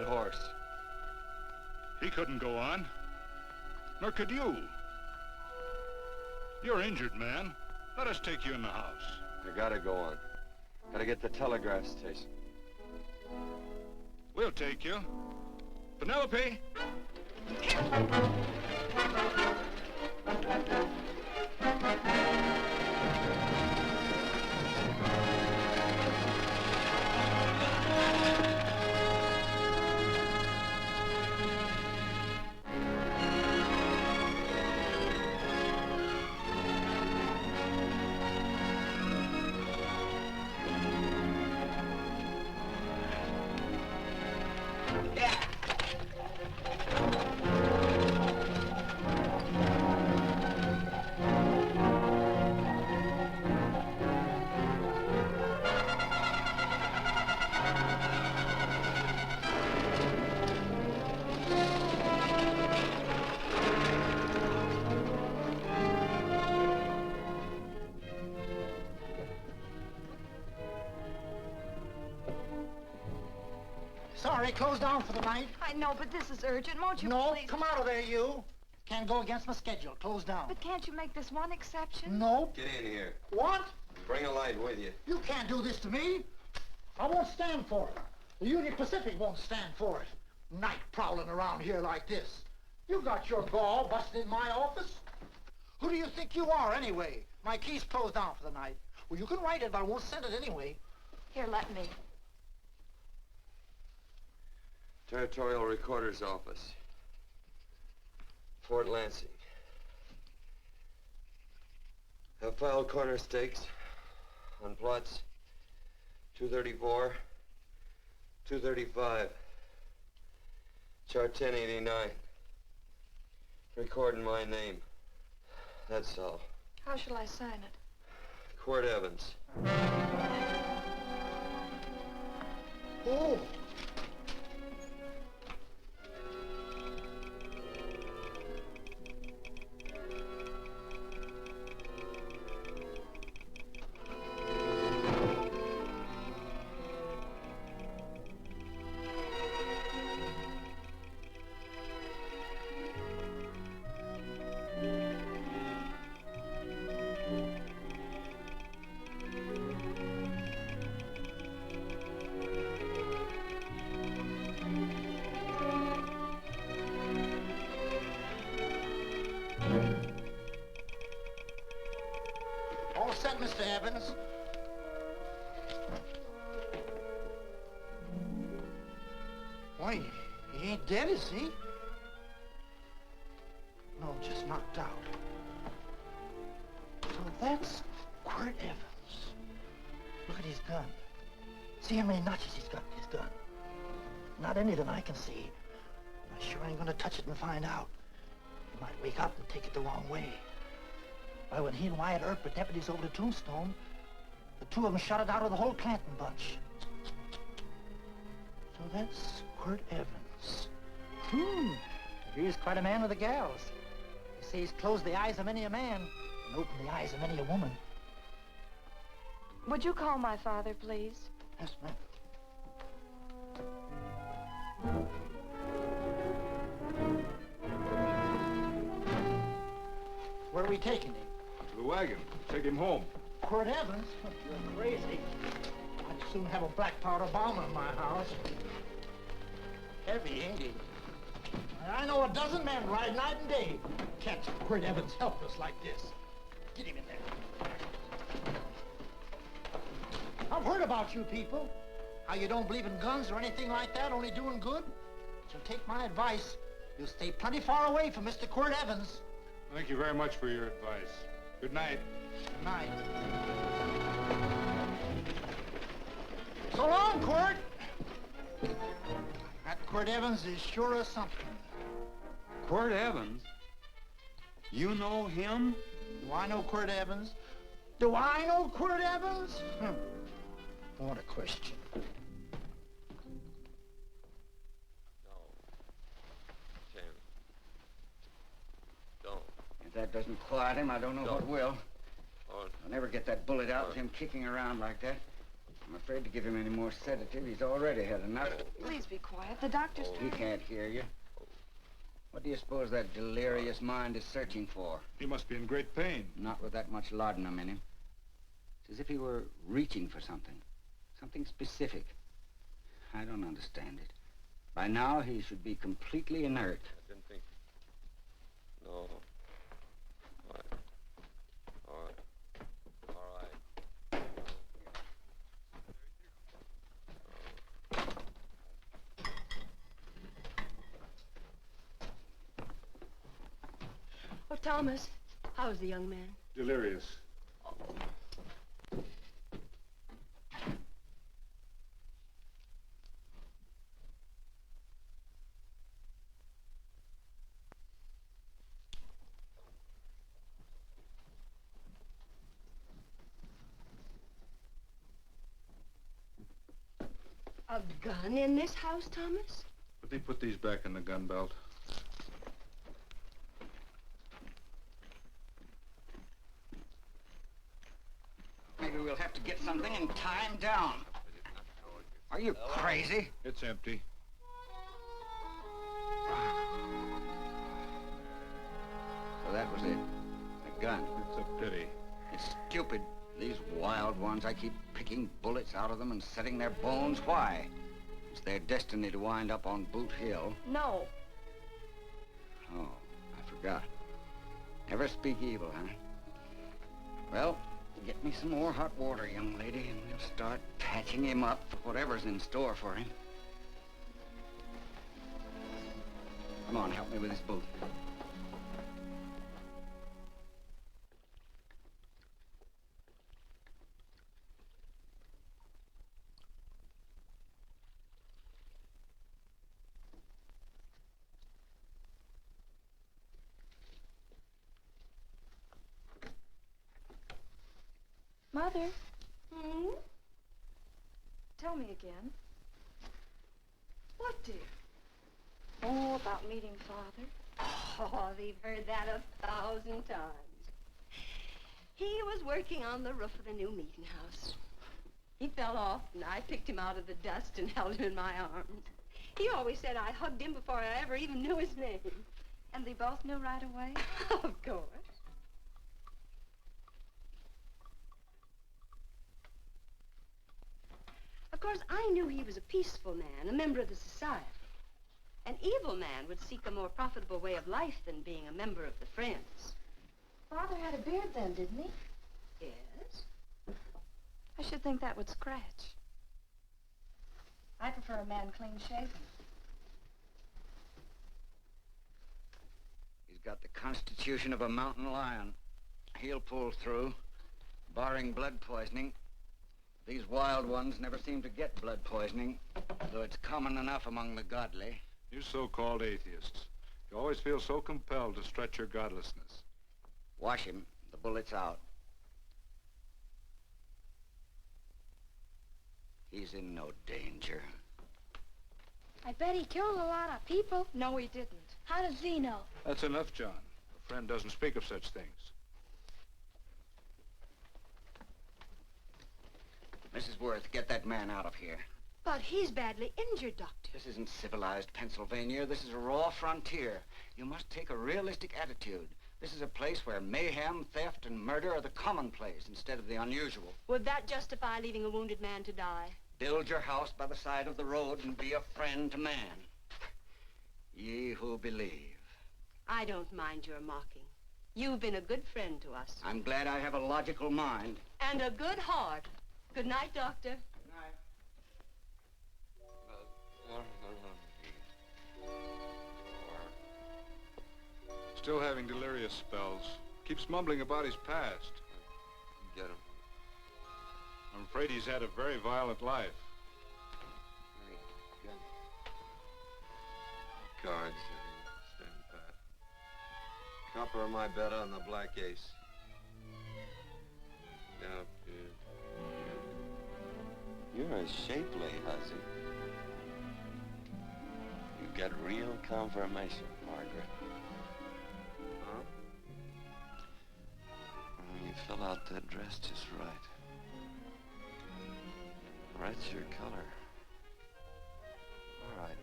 horse. He couldn't go on. Nor could you. You're injured, man. Let us take you in the house. I gotta go on. Gotta get the telegraph station. We'll take you. Penelope! Sorry, closed down for the night. I know, but this is urgent. Won't you No, please? come out of there, you. Can't go against my schedule. Closed down. But can't you make this one exception? No. Get in here. What? Bring a light with you. You can't do this to me. I won't stand for it. The Union Pacific won't stand for it. Night prowling around here like this. You got your gall busting in my office? Who do you think you are, anyway? My key's closed down for the night. Well, you can write it, but I won't send it anyway. Here, let me. Territorial Recorder's Office. Fort Lansing. Have filed corner stakes on plots 234, 235, chart 1089. Recording my name. That's all. How shall I sign it? Quirt Evans. Oh. All set, Mr. Evans. Why, he ain't dead, is he? No, just knocked out. So that's Quirt Evans. Look at his gun. See how many notches he's got in his gun. Not any that I can see. I sure ain't gonna touch it and find out. He might wake up and take it the wrong way. Why, when he and Wyatt Earp were deputies over the Tombstone, the two of them shot it out of the whole Clanton bunch. So that's Quirt Evans. He's quite a man with the gals. They say he's closed the eyes of many a man and opened the eyes of many a woman. Would you call my father, please? Yes, ma'am. Where are we taking him? To the wagon. Take him home. Quirt Evans? You're crazy. I'd soon have a black powder bomb in my house. Heavy, ain't he? I know a dozen men ride night and day. Catch Quirt Evans helpless like this. Get him in there. I've heard about you people. How you don't believe in guns or anything like that, only doing good. So take my advice. You'll stay plenty far away from Mr. Quirt Evans. Thank you very much for your advice. Good night. Good night. So long, Quirt. That Quirt Evans is sure a something. Quirt Evans? You know him? Do I know Quirt Evans? Do I know Quirt Evans? What a question. No. 10. Don't. If that doesn't quiet him, I don't know what will. On. I'll never get that bullet out with him kicking around like that. I'm afraid to give him any more sedative. He's already had enough. Please be quiet. The doctor's He trying. can't hear you. What do you suppose that delirious mind is searching for? He must be in great pain. Not with that much laudanum in him. It's as if he were reaching for something. Something specific. I don't understand it. By now, he should be completely inert. I didn't think... No. All right. All right. All right. Oh, Thomas, how's the young man? Delirious. A gun in this house, Thomas? But they put these back in the gun belt. Maybe we'll have to get something and tie him down. Are you crazy? It's empty. So that was it. A gun. It's a pity. It's stupid. These wild ones, I keep picking bullets out of them and setting their bones. Why? It's their destiny to wind up on Boot Hill. No. Oh, I forgot. Never speak evil, huh? Well, get me some more hot water, young lady, and we'll start patching him up for whatever's in store for him. Come on, help me with his boot. Mother, Hmm? tell me again. What, dear? Oh, about meeting Father. Oh, they've heard that 1,000 times. He was working on the roof of the new meeting house. He fell off, and I picked him out of the dust and held him in my arms. He always said I hugged him before I ever even knew his name. And they both knew right away? Of course. Of course, I knew he was a peaceful man, a member of the society. An evil man would seek a more profitable way of life than being a member of the Friends. Father had a beard then, didn't he? Yes? I should think that would scratch. I prefer a man clean-shaven. He's got the constitution of a mountain lion. He'll pull through, barring blood poisoning. These wild ones never seem to get blood poisoning, though it's common enough among the godly. You so-called atheists. You always feel so compelled to stretch your godlessness. Wash him. The bullet's out. He's in no danger. I bet he killed a lot of people. No, he didn't. How does he know? That's enough, John. A friend doesn't speak of such things. Mrs. Worth, get that man out of here. But he's badly injured, Doctor. This isn't civilized Pennsylvania. This is a raw frontier. You must take a realistic attitude. This is a place where mayhem, theft, and murder are the commonplace instead of the unusual. Would that justify leaving a wounded man to die? Build your house by the side of the road and be a friend to man. Ye who believe. I don't mind your mocking. You've been a good friend to us. I'm glad I have a logical mind. And a good heart. Good night, Doctor. Good night. Still having delirious spells. Keeps mumbling about his past. Get him. I'm afraid he's had a very violent life. Cards. Stand pat. Copper on my bet on the black ace. Now, you're a shapely hussy. You get real confirmation, Margaret. Huh? You fill out that dress just right. Red's your color. All right,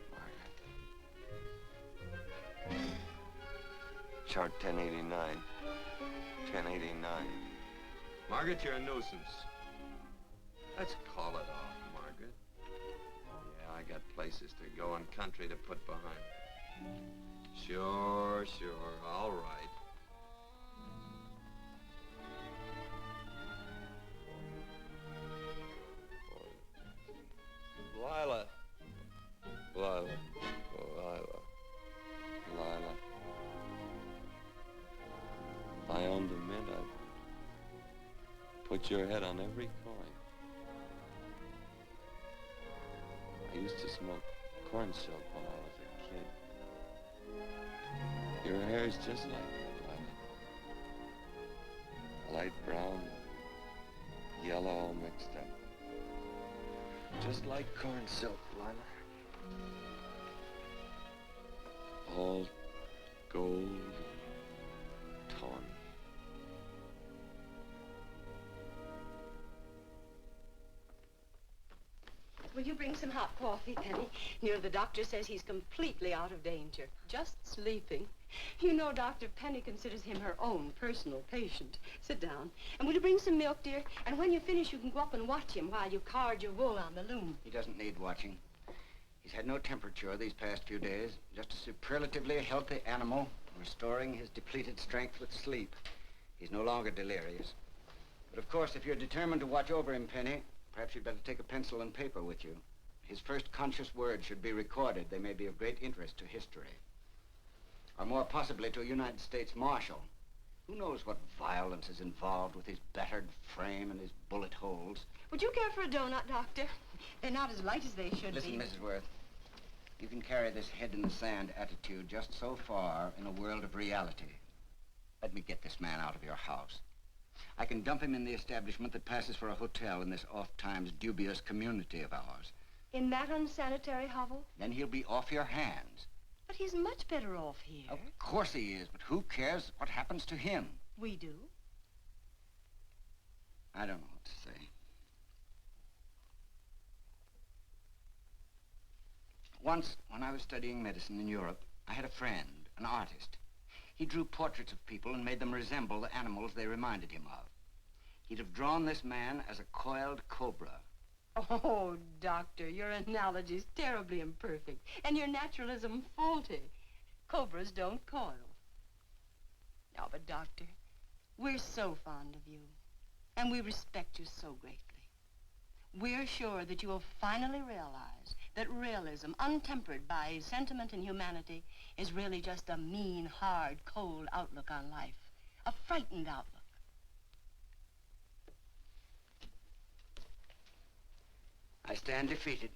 Margaret. Chart 1089. 1089. Margaret, you're a nuisance. Let's call it off, Margaret. Yeah, I got places to go and country to put behind me. Sure, all right. Lila. If I owned a mint, I'd put your head on every coin. I used to smoke corn silk when I was a kid. Your hair's just like that, Lila. Light brown, yellow all mixed up. Just like corn silk, Lila. All gold and tawny. Will you bring some hot coffee, Penny? You know, the doctor says he's completely out of danger. Just sleeping. You know, Dr. Penny considers him her own personal patient. Sit down. And will you bring some milk, dear? And when you finish, you can go up and watch him while you card your wool on the loom. He doesn't need watching. He's had no temperature these past few days. Just a superlatively healthy animal, restoring his depleted strength with sleep. He's no longer delirious. But of course, if you're determined to watch over him, Penny, perhaps you'd better take a pencil and paper with you. His first conscious words should be recorded. They may be of great interest to history. Or more possibly to a United States Marshal. Who knows what violence is involved with his battered frame and his bullet holes. Would you care for a donut, Doctor? They're not as light as they should be. Listen, Mrs. Worth. You can carry this head-in-the-sand attitude just so far in a world of reality. Let me get this man out of your house. I can dump him in the establishment that passes for a hotel in this oft-times dubious community of ours. In that unsanitary hovel? Then he'll be off your hands. But he's much better off here. Of course he is, but who cares what happens to him? We do. I don't know what to say. Once, when I was studying medicine in Europe, I had a friend, an artist. He drew portraits of people and made them resemble the animals they reminded him of. He'd have drawn this man as a coiled cobra. Oh, Doctor, your analogy's terribly imperfect, and your naturalism faulty. Cobras don't coil. No, but Doctor, we're so fond of you, and we respect you so greatly. We're sure that you will finally realize that realism, untempered by sentiment and humanity, is really just a mean, hard, cold outlook on life. A frightened outlook. I stand defeated.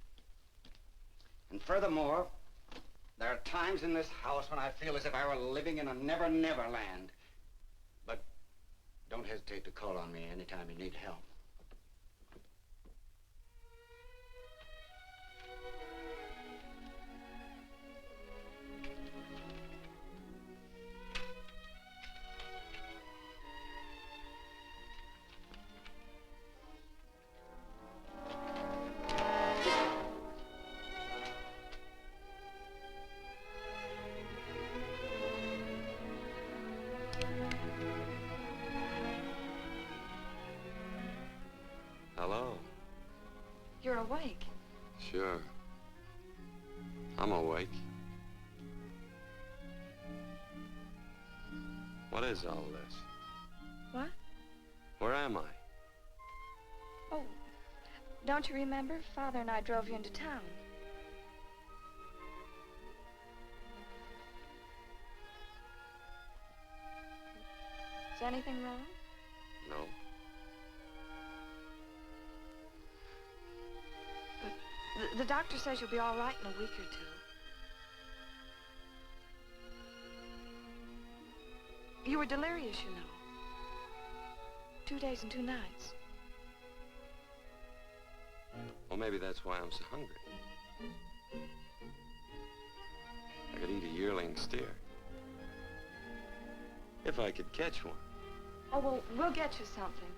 And furthermore, there are times in this house when I feel as if I were living in a never-never land. But don't hesitate to call on me anytime you need help. Hello. You're awake. Sure. I'm awake. What is all this? What? Where am I? Oh, don't you remember? Father and I drove you into town. Is anything wrong? No. The doctor says you'll be all right in a week or two. You were delirious, you know. 2 days and 2 nights. Well, maybe that's why I'm so hungry. I could eat a yearling steer. If I could catch one. Oh, well, we'll get you something.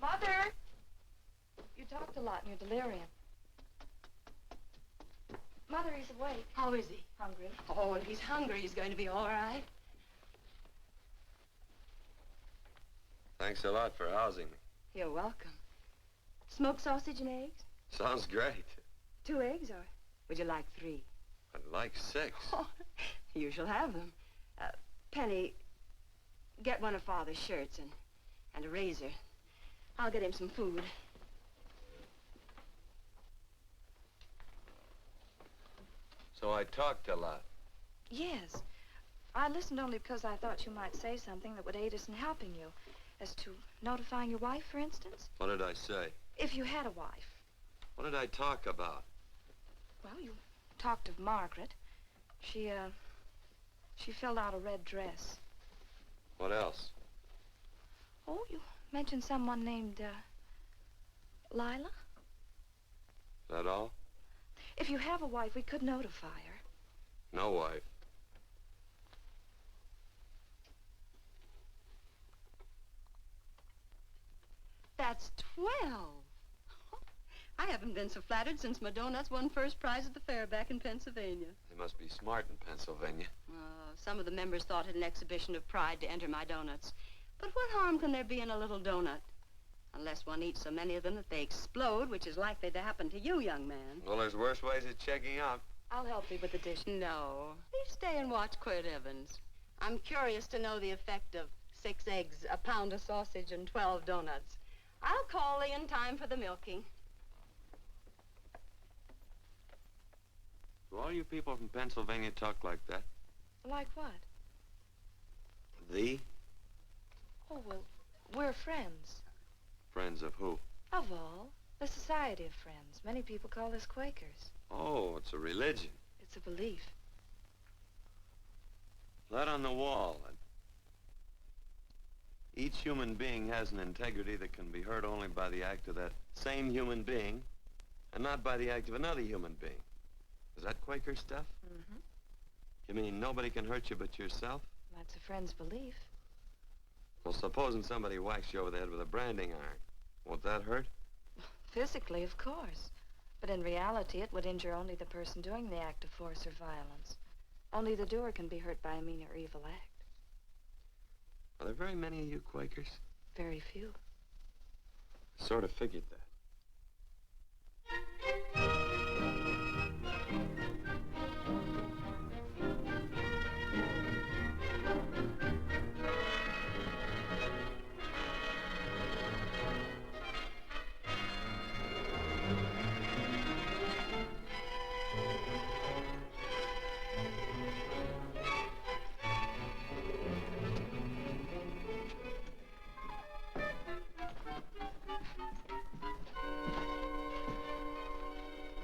Mother! You talked a lot in your delirium. Mother, he's awake. How is he? Hungry. Oh, if he's hungry, he's going to be all right. Thanks a lot for housing me. You're welcome. Smoked sausage and eggs? Sounds great. 2 eggs, or would you like 3? I'd like 6. Oh, you shall have them. Penny, get one of Father's shirts and a razor. I'll get him some food. So I talked a lot. Yes. I listened only because I thought you might say something that would aid us in helping you. As to notifying your wife, for instance? What did I say? If you had a wife. What did I talk about? Well, you talked of Margaret. She filled out a red dress. What else? Oh, you mentioned someone named, Lila? Is that all? If you have a wife, we could notify her. No wife. That's 12. I haven't been so flattered since my donuts won first prize at the fair back in Pennsylvania. They must be smart in Pennsylvania. Some of the members thought it an exhibition of pride to enter my donuts. But what harm can there be in a little donut? Unless one eats so many of them that they explode, which is likely to happen to you, young man. Well, there's worse ways of checking out. I'll help you with the dish. No. Please stay and watch Quirt Evans. I'm curious to know the effect of 6 eggs, a pound of sausage, and 12 donuts. I'll call Lee in time for the milking. Do all you people from Pennsylvania talk like that? Like what? Thee? Oh, well, we're friends. Friends of who? Of all. The Society of Friends. Many people call us Quakers. Oh, it's a religion. It's a belief. That on the wall. Each human being has an integrity that can be hurt only by the act of that same human being, and not by the act of another human being. Is that Quaker stuff? Mm-hmm. You mean nobody can hurt you but yourself? That's a friend's belief. Well, supposing somebody whacks you over the head with a branding iron. Won't that hurt? Physically, of course. But in reality, it would injure only the person doing the act of force or violence. Only the doer can be hurt by a mean or evil act. Are there very many of you Quakers? Very few. Sort of figured that.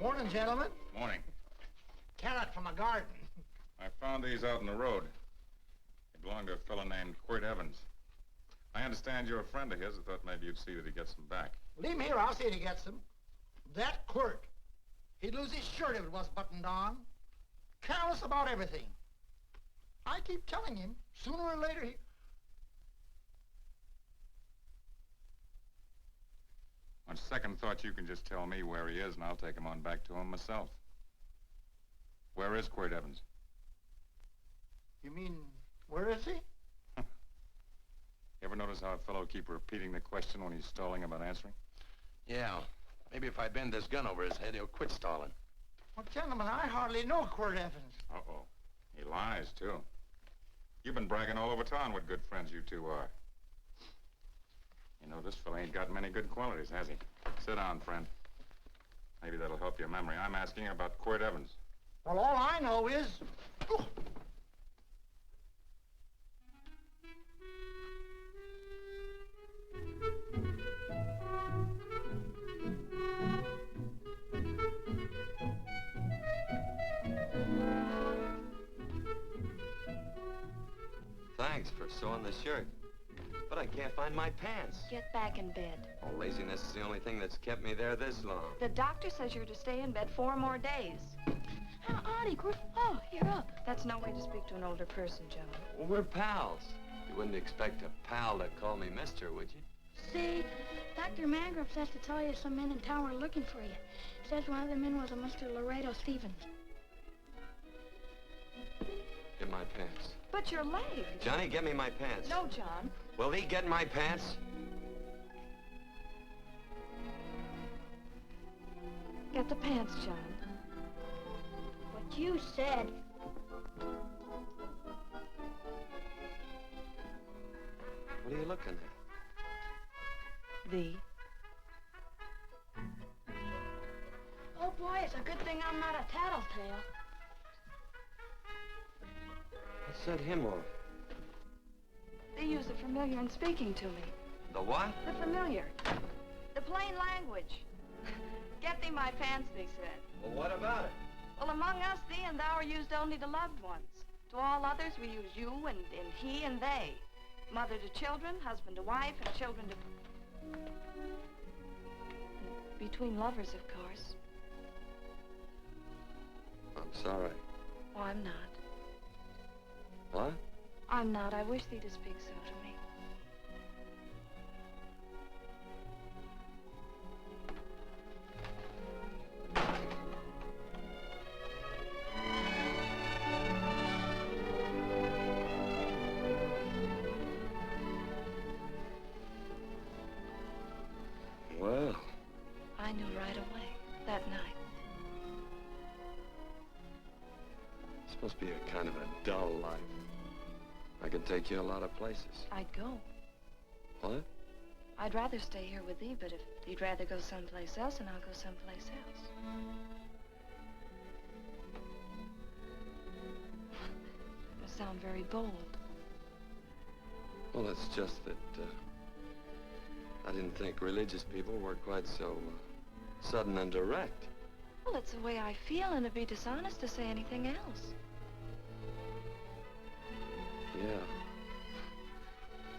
Morning, gentlemen. Morning. Carrot from a garden. I found these out in the road. They belong to a fellow named Quirt Evans. I understand you're a friend of his. I thought maybe you'd see that he gets them back. Leave him here. I'll see that he gets them. That Quirt. He'd lose his shirt if it was buttoned on. Careless about everything. I keep telling him, sooner or later he... On second thought, you can just tell me where he is, and I'll take him on back to him myself. Where is Quirt Evans? You mean, where is he? You ever notice how a fellow keep repeating the question when he's stalling about answering? Yeah. Maybe if I bend this gun over his head, he'll quit stalling. Well, gentlemen, I hardly know Quirt Evans. Uh-oh. He lies, too. You've been bragging all over town what good friends you two are. You know, this fella ain't got many good qualities, has he? Sit down, friend. Maybe that'll help your memory. I'm asking about Quirt Evans. Well, all I know is... Oh. Thanks for sewing the shirt. But I can't find my pants. Get back in bed. Oh, laziness is the only thing that's kept me there this long. The doctor says you're to stay in bed 4 more days. Howdy, Quirt. Oh, you're up. That's no way to speak to an older person, Joan. Well, we're pals. You wouldn't expect a pal to call me mister, would you? See, Dr. Mangrove says to tell you some men in town were looking for you. Says one of the men was a Mr. Laredo Stevens. Get my pants. But your legs. Johnny, get me my pants. No, John. Will he get my pants? Get the pants, John. What you said. What are you looking at? Oh, boy, it's a good thing I'm not a tattletale. What set him off? They use the familiar in speaking to me. The what? The familiar. The plain language. Get thee my pants, they said. Well, what about it? Well, among us, thee and thou are used only to loved ones. To all others, we use you and he and they. Mother to children, husband to wife, and children to... Between lovers, of course. I'm sorry. Oh, I'm not. What? I'm not. I wish thee to speak so to me. Well. I knew right away, that night. This must be a kind of a dull life. I can take you a lot of places. I'd go. What? I'd rather stay here with thee, but if you'd rather go someplace else, then I'll go someplace else. You sound very bold. Well, it's just that, I didn't think religious people were quite so, sudden and direct. Well, it's the way I feel, and it'd be dishonest to say anything else. Yeah.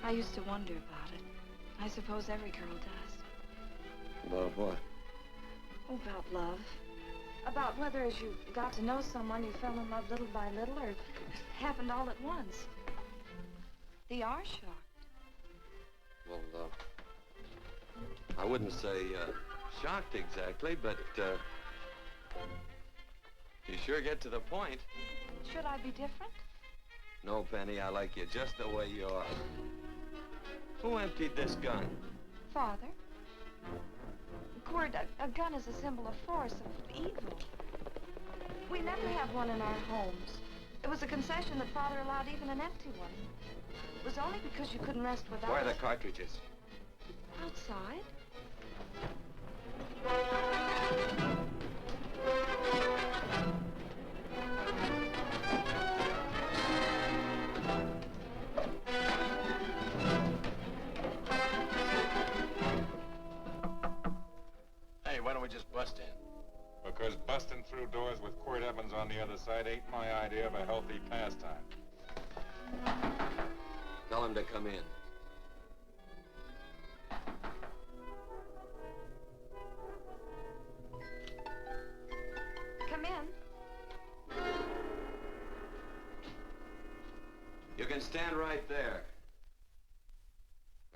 I used to wonder about it. I suppose every girl does. About what? Oh, about love. About whether as you got to know someone, you fell in love little by little, or it happened all at once. They are shocked. Well, I wouldn't say, shocked exactly, but, you sure get to the point. Should I be different? No, Penny, I like you just the way you are. Who emptied this gun? Father. Quirt, a gun is a symbol of force, of evil. We never have one in our homes. It was a concession that Father allowed even an empty one. It was only because you couldn't rest without Where are it. the cartridges? Outside. Hey, why don't we just bust in? Because busting through doors with Quirt Evans on the other side ain't my idea of a healthy pastime. Tell him to come in. Come in. You can stand right there.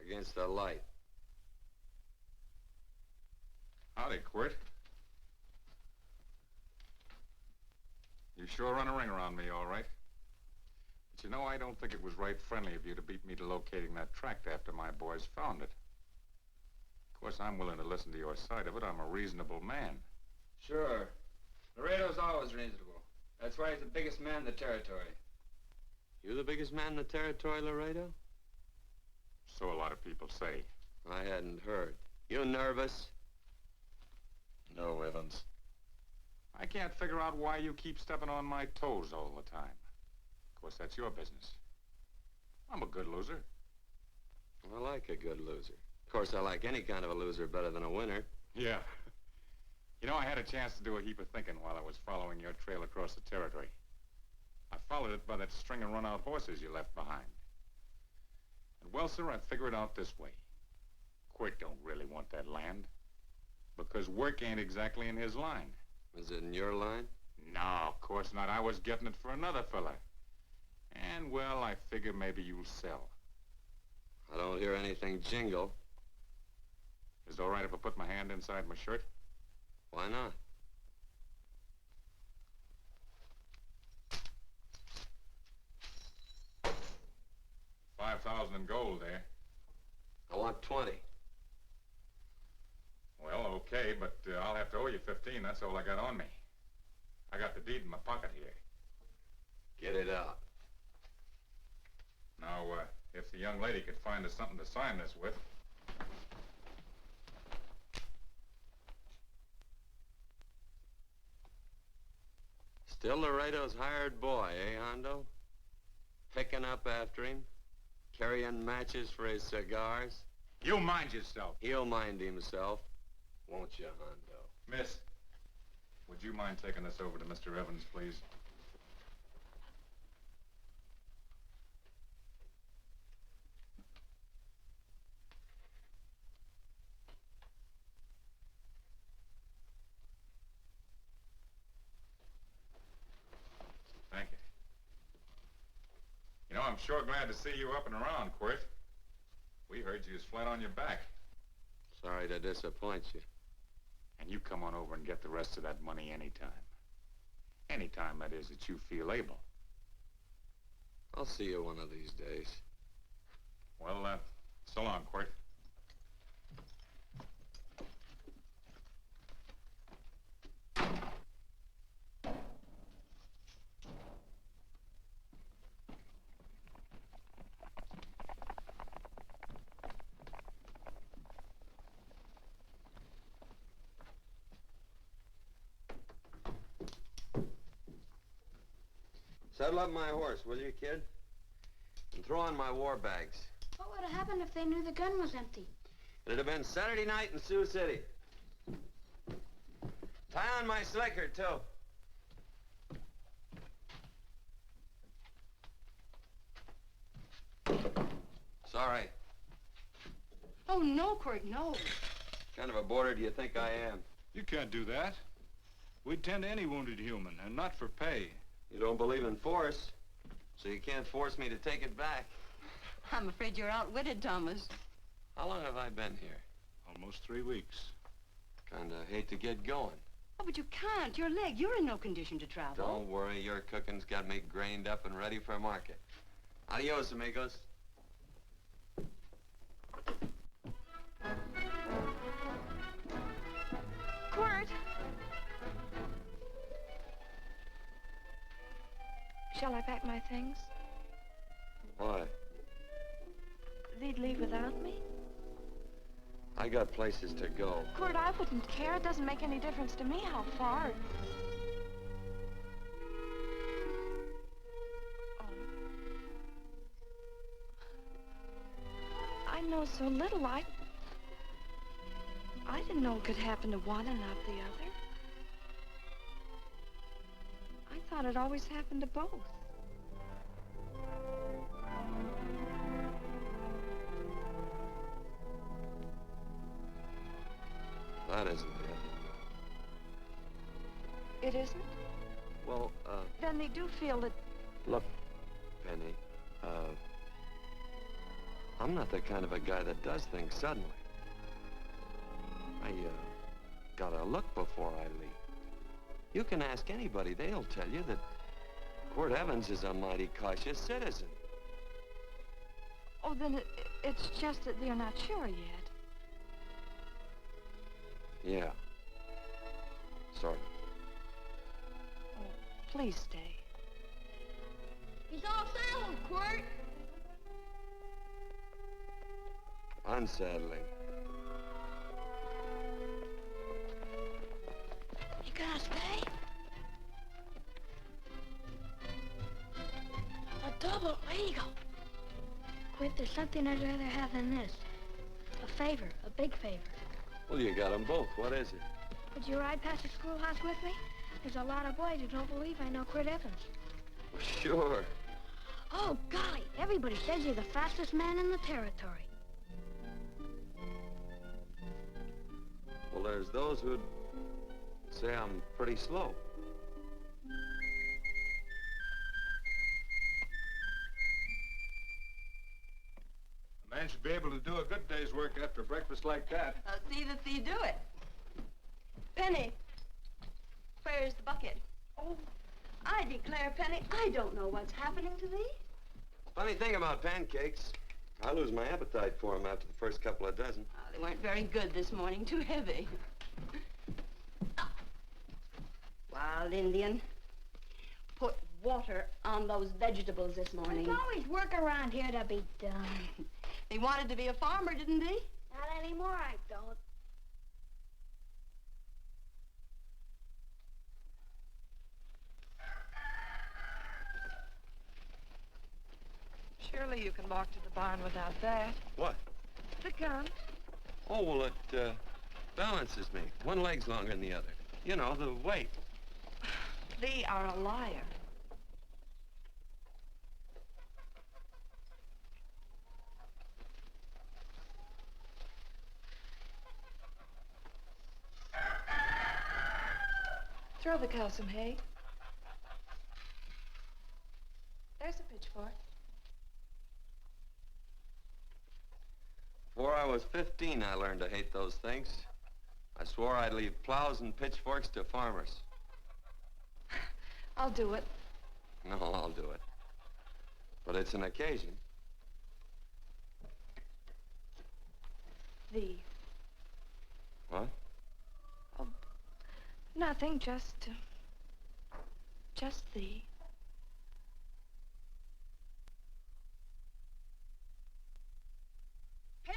Against the light. Howdy, Quirt. You sure run a ring around me, all right. But you know, I don't think it was right friendly of you to beat me to locating that tract after my boys found it. Of course, I'm willing to listen to your side of it. I'm a reasonable man. Sure. Laredo's always reasonable. That's why he's the biggest man in the territory. You the biggest man in the territory, Laredo? So a lot of people say. I hadn't heard. You nervous? No, Evans. I can't figure out why you keep stepping on my toes all the time. Of course, that's your business. I'm a good loser. I like a good loser. Of course, I like any kind of a loser better than a winner. Yeah. You know, I had a chance to do a heap of thinking while I was following your trail across the territory. I followed it by that string of run-out horses you left behind. And, well, sir, I figure it out this way. Quirt don't really want that land. Because work ain't exactly in his line. Is it in your line? No, of course not. I was getting it for another fella. And, well, I figure maybe you'll sell. I don't hear anything jingle. Is it all right if I put my hand inside my shirt? Why not? $5,000 in gold there. I want 20. Well, okay, but I'll have to owe you 15. That's all I got on me. I got the deed in my pocket here. Get it out. Now, if the young lady could find us something to sign this with. Still Laredo's hired boy, eh, Hondo? Picking up after him, carrying matches for his cigars. You mind yourself. He'll mind himself, won't you, Hondo? Miss, would you mind taking this over to Mr. Evans, please? Thank you. You know, I'm sure glad to see you up and around, Quirt. We heard you was flat on your back. Sorry to disappoint you. And you come on over and get the rest of that money anytime. Anytime, that is, that you feel able. I'll see you one of these days. Well, so long, Quirt. Saddle up my horse, will you, kid? And throw on my war bags. What would have happened if they knew the gun was empty? It'd have been Saturday night in Sioux City. Tie on my slicker, too. Sorry. Oh, no, Quirt, no. What kind of a boarder do you think I am? You can't do that. We'd tend to any wounded human, and not for pay. You don't believe in force, so you can't force me to take it back. I'm afraid you're outwitted, Thomas. How long have I been here? Almost 3 weeks. Kinda hate to get going. Oh, but you can't. Your leg, you're in no condition to travel. Don't worry, your cooking's got me grained up and ready for market. Adios, amigos. Quirt! Shall I pack my things? Why? They'd leave without me? I got places to go. Quirt, I wouldn't care. It doesn't make any difference to me how far. Oh. I know so little. I didn't know it could happen to one and not the other. I thought it always happened to both. That isn't it. It isn't? Well, Then they do feel that... look, Penny, I'm not the kind of a guy that does things suddenly. I, gotta look before I leave. You can ask anybody, they'll tell you that Quirt Evans is a mighty cautious citizen. Oh, then it's just that they're not sure yet. Yeah. Sort of. Oh, please stay. He's all saddled, Quirt. Unsettling. You gonna stay? A double eagle. Quirt, there's something I'd rather have than this. A favor, a big favor. Well, you got them both. What is it? Would you ride past the schoolhouse with me? There's a lot of boys who don't believe I know Quirt Evans. Well, sure. Oh, golly, everybody says you're the fastest man in the territory. Well, there's those who'd say I'm pretty slow. A man should Be able to do a good day's work after breakfast like that. I'll see that you do it. Penny, where's the bucket? Oh, I declare, Penny, I don't know what's happening to thee. Funny thing about pancakes, I lose my appetite for them after the first couple of dozen. Oh, they weren't very good this morning, too heavy. Wild Indian, put water on those vegetables this morning. There's always work around here to be done. He wanted to be a farmer, didn't he? Not anymore, I don't. Surely you can walk to the barn without that. What? The gun. Oh, well, it balances me. One leg's longer than the other. You know, the weight. Thee are a liar. Throw the cow some hay. There's a pitchfork. Before I was 15, I learned to hate those things. I swore I'd leave plows and pitchforks to farmers. I'll do it. No, I'll do it. But it's an occasion. Thee. What? Oh, nothing, just thee. Penny!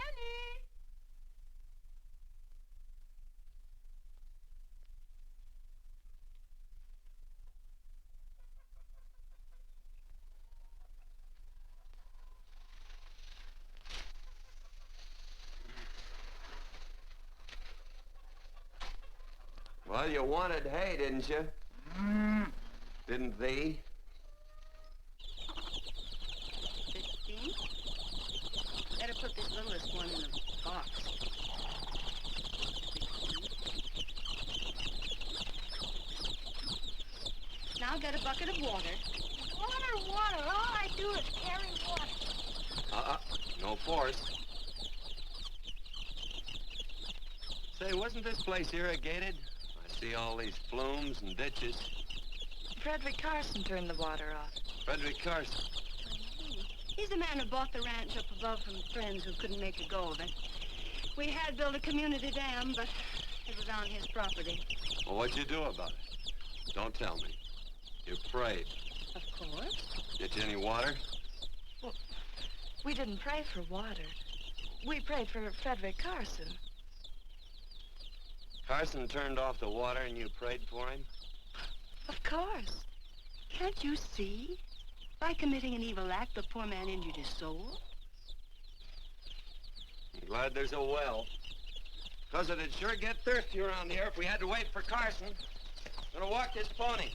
Well, you wanted hay, didn't you? Didn't thee? 15? Better put this littlest one in a box. 16. Now get a bucket of water. Water. All I do is carry water. No force. Say, wasn't this place irrigated? I see all these flumes and ditches. Frederick Carson turned the water off. Frederick Carson. He's the man who bought the ranch up above from friends who couldn't make a go of it. We had built a community dam, but it was on his property. Well, what'd you do about it? Don't tell me. You prayed. Of course. Get you any water? Well, we didn't pray for water. We prayed for Frederick Carson. Carson turned off the water and you prayed for him? Of course. Can't you see? By committing an evil act, the poor man injured his soul. I'm glad there's a well. Because it'd sure get thirsty around here if we had to wait for Carson. Gonna walk his pony.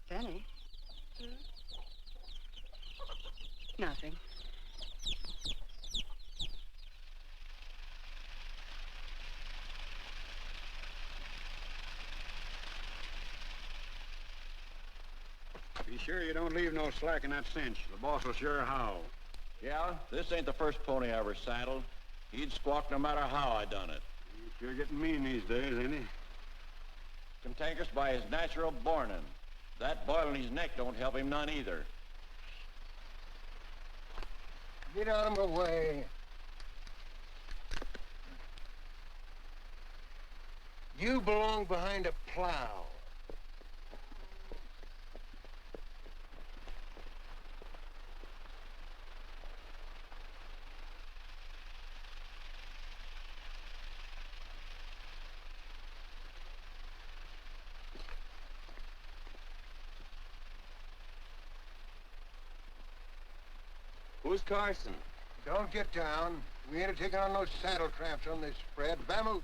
Penny? Nothing. Be sure you don't leave no slack in that cinch. The boss will sure howl. Yeah, this ain't the first pony I ever saddled. He'd squawk no matter how I done it. He's sure getting mean these days, ain't he? Cantankerous by his natural bornin'. That boil in his neck don't help him none either. Get out of my way. You belong behind a plow. Who's Carson? Don't get down. We ain't taking on no saddle tramps on this spread. Vamoose.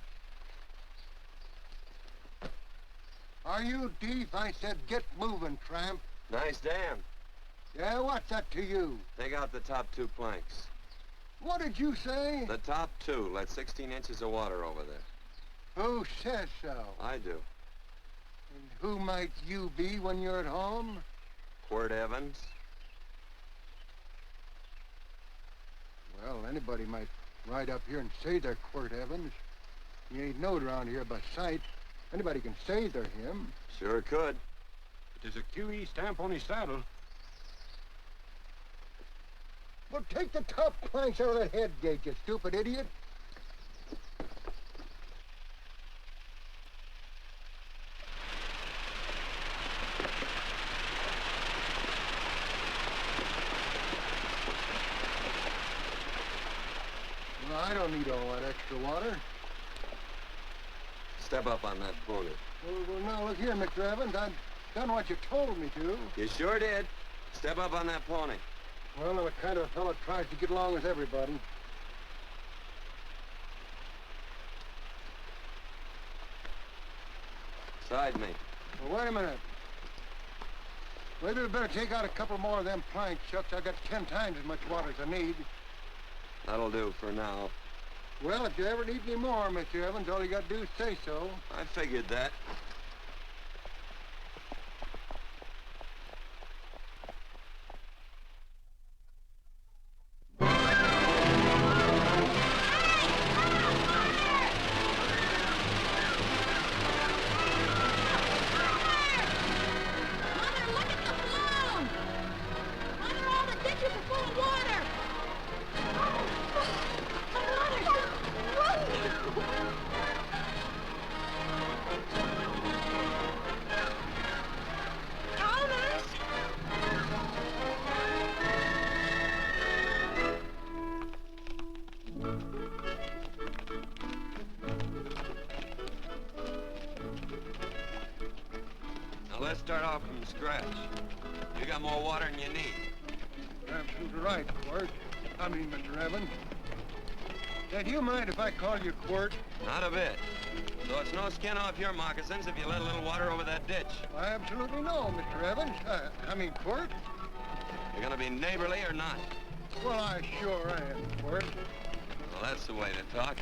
Are you deef? I said get moving, tramp. Nice dam. Yeah, what's that to you? Take out the top 2 planks. What did you say? The top two let 16 inches of water over there. Who says so? I do. And who might you be when you're at home? Quirt Evans. Well, anybody might ride up here and say they're Quirt Evans. He ain't knowed around here by sight. Anybody can say they're him. Sure could. But there's a QE stamp on his saddle. Well, take the top planks out of that head gate, you stupid idiot. Well, I don't need all that extra water. Step up on that pony. Well, now, look here, Mr. Evans. I've done what you told me to. You sure did. Step up on that pony. Well, I'm the kind of fellow tries to get along with everybody. Side me. Well, wait a minute. Maybe we better take out a couple more of them planks, Shucks. I got 10 times as much water as I need. That'll do for now. Well, if you ever need any more, Mr. Evans, all you got to do is say so. I figured that. Let's start off from scratch. You got more water than you need. You're absolutely right, Quirt. I mean, Mr. Evans. Now, do you mind if I call you Quirt? Not a bit. So it's no skin off your moccasins if you let a little water over that ditch. I absolutely know, Mr. Evans. I mean, Quirt. You're gonna be neighborly or not? Well, I sure am, Quirt. Well, that's the way to talk.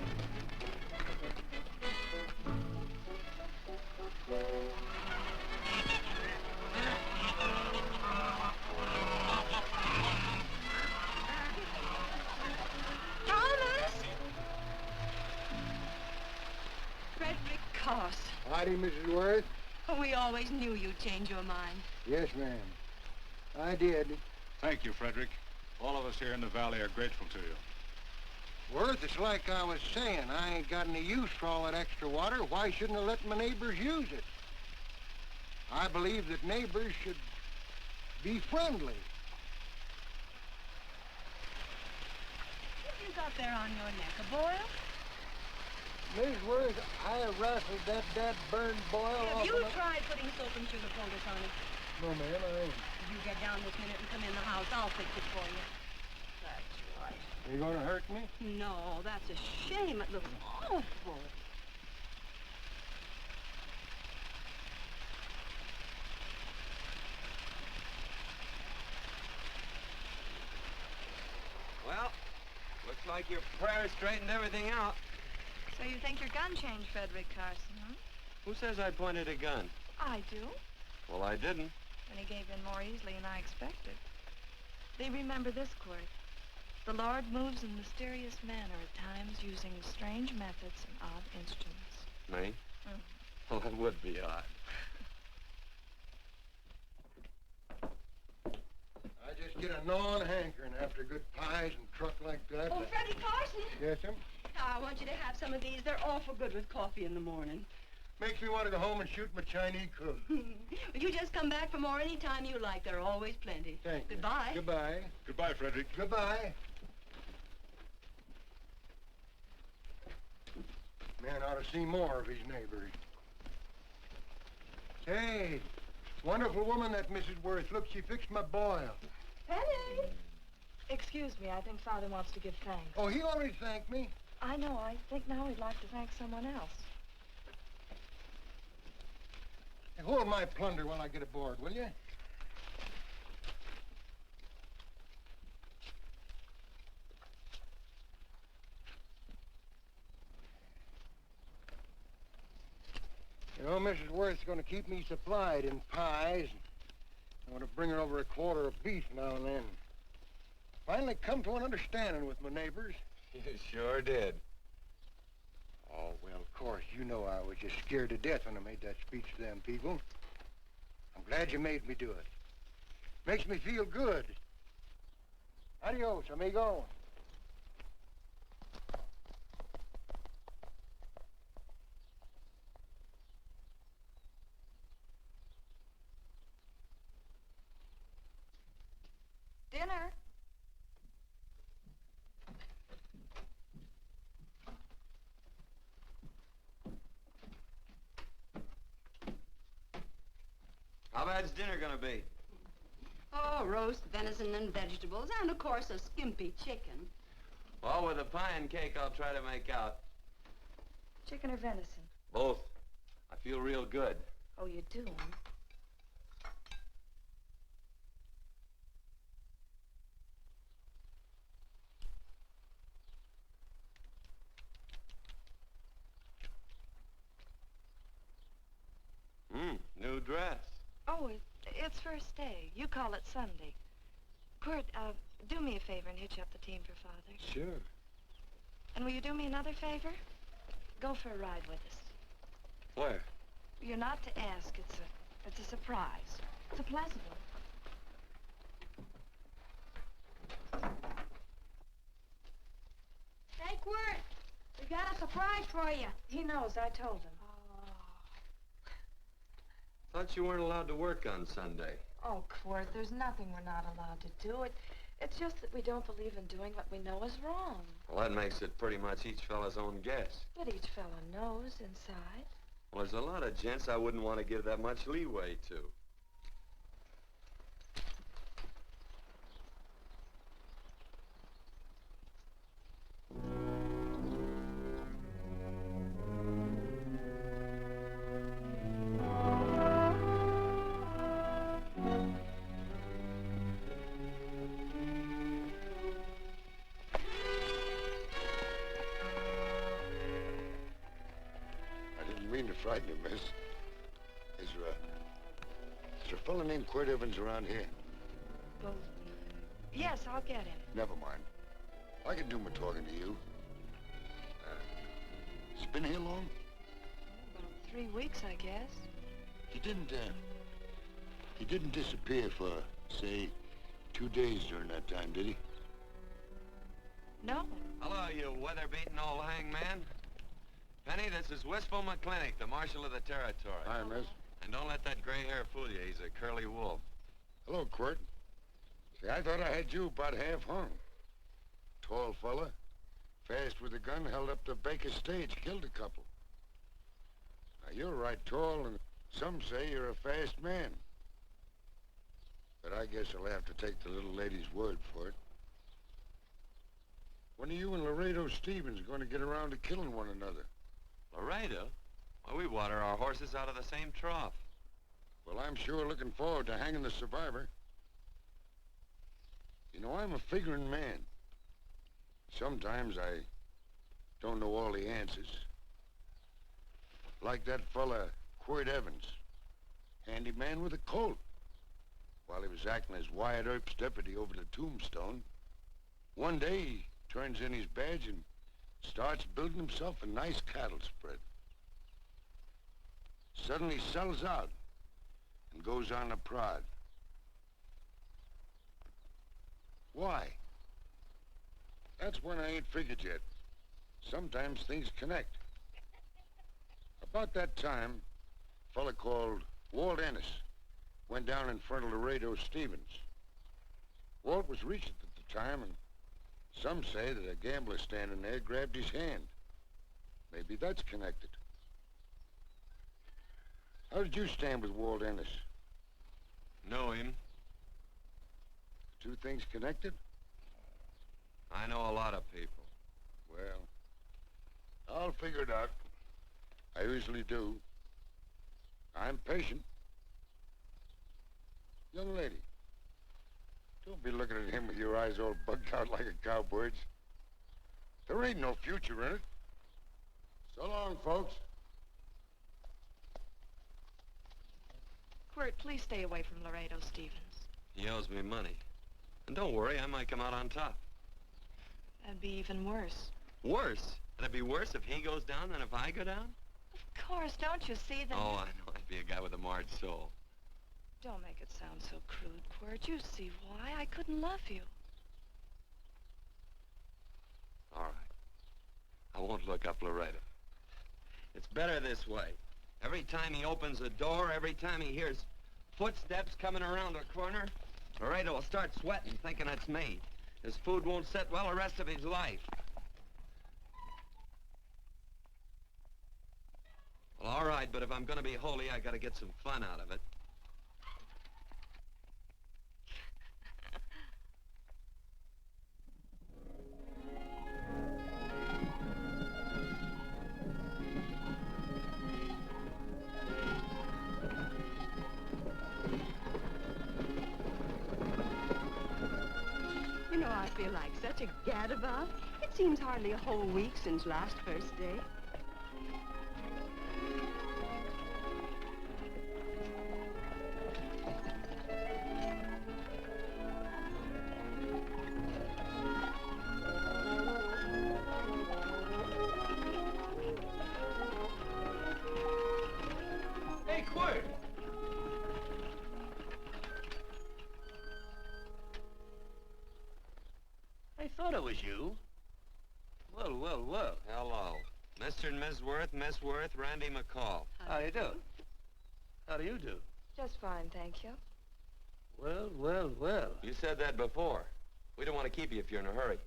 Howdy, Mrs. Worth. We always knew you'd change your mind. Yes, ma'am. I did. Thank you, Frederick. All of us here in the valley are grateful to you. Worth, it's like I was saying. I ain't got any use for all that extra water. Why shouldn't I let my neighbors use it? I believe that neighbors should be friendly. What have you got there on your neck, a boil? Miss Worth, I rustled that burned boil off. Have you tried putting soap and sugar poultice on it? No, ma'am, I ain't. You get down this minute and come in the house. I'll fix it for you. That's right. You gonna hurt me? No, that's a shame. It looks awful. Well, looks like your prayer straightened everything out. So you think your gun changed, Frederick Carson, huh? Who says I pointed a gun? I do. Well, I didn't. And he gave in more easily than I expected. They remember this, Quirt. The Lord moves in mysterious manner at times using strange methods and odd instruments. Me? Well, that would be odd. I just get a gnawing hankering after good pies and truck like that. Oh, Freddie Carson. Yes, ma'am? I want you to have some of these. They're awful good with coffee in the morning. Makes me want to go home and shoot my Chinese cook. You just come back for more any time you like. There are always plenty. Thank you. Goodbye. Goodbye. Goodbye, Frederick. Goodbye. Man ought to see more of his neighbors. Say, wonderful woman, that Mrs. Worth. Look, she fixed my boil. Penny! Excuse me, I think Father wants to give thanks. Oh, he already thanked me. I know. I think now he'd like to thank someone else. Hey, hold my plunder while I get aboard, will you? You know, Mrs. Worth's going to keep me supplied in pies. I want to bring her over a quarter of beef now and then. Finally come to an understanding with my neighbors. You sure did. Oh, well, of course, you know I was just scared to death when I made that speech to them people. I'm glad you made me do it. Makes me feel good. Adios, amigo. Dinner. How bad's dinner gonna be? Oh, roast venison and vegetables, and of course a skimpy chicken. Well, with a pie and cake, I'll try to make out. Chicken or venison? Both. I feel real good. Oh, you do? New dress. Oh, it's first day. You call it Sunday. Kurt, do me a favor and hitch up the team for Father. Sure. And will you do me another favor? Go for a ride with us. Where? You're not to ask. It's a surprise. It's a pleasant one. Hey, Quirt, we got a surprise for you. He knows. I told him. Thought you weren't allowed to work on Sunday. Oh, Quirt, there's nothing we're not allowed to do. It's just that we don't believe in doing what we know is wrong. Well, that makes it pretty much each fella's own guess. But each fellow knows inside. Well, there's a lot of gents I wouldn't want to give that much leeway to. Frighten you, miss. Is there a fella named Quirt Evans around here? Well, yes, I'll get him. Never mind. I can do my talking to you. He's been here long? About 3 weeks, I guess. He didn't disappear for, say, 2 days during that time, did he? No. Hello, you weather-beaten old hangman. Penny, this is Wistful McClintock, the Marshal of the Territory. Hi, miss. And don't let that gray hair fool you. He's a curly wolf. Hello, Quirt. See, I thought I had you about half hung. Tall fella, fast with a gun, held up the Baker stage, killed a couple. Now, you're right tall, and some say you're a fast man. But I guess I'll have to take the little lady's word for it. When are you and Laredo Stevens going to get around to killing one another? Laredo? Well, we water our horses out of the same trough. Well, I'm sure looking forward to hanging the survivor. You know, I'm a figuring man. Sometimes I don't know all the answers. Like that fella, Quirt Evans. Handyman with a colt. While he was acting as Wyatt Earp's deputy over the tombstone, one day he turns in his badge and starts building himself a nice cattle spread. Suddenly sells out and goes on a prod. Why? That's one I ain't figured yet. Sometimes things connect. About that time, a fella called Walt Ennis went down in front of Laredo Stevens. Walt was Regent at the time, and some say that a gambler standing there grabbed his hand. Maybe that's connected. How did you stand with Walt Ennis? Know him. Two things connected? I know a lot of people. Well, I'll figure it out. I usually do. I'm patient. Young lady, don't be looking at him with your eyes all bugged out like a cowbird's. There ain't no future in it. So long, folks. Quirt, please stay away from Laredo, Stevens. He owes me money. And don't worry, I might come out on top. That'd be even worse. Worse? It'd be worse if he goes down than if I go down? Of course, don't you see that? Oh, I know. I'd be a guy with a marred soul. Don't make it sound so crude, Quirt. You see why I couldn't love you. All right. I won't look up Laredo. It's better this way. Every time he opens a door, every time he hears footsteps coming around the corner, Laredo will start sweating, thinking it's me. His food won't sit well the rest of his life. Well, all right, but if I'm gonna be holy, I gotta get some fun out of it. You know, I feel like such a gadabout. It seems hardly a whole week since last first day. Hey, Quirt! I thought it was you. Well, well, well. Hello. Mr. and Miss Worth, Randy McCall. How you do? How do you do? Just fine, thank you. Well, well, well. You said that before. We don't want to keep you if you're in a hurry.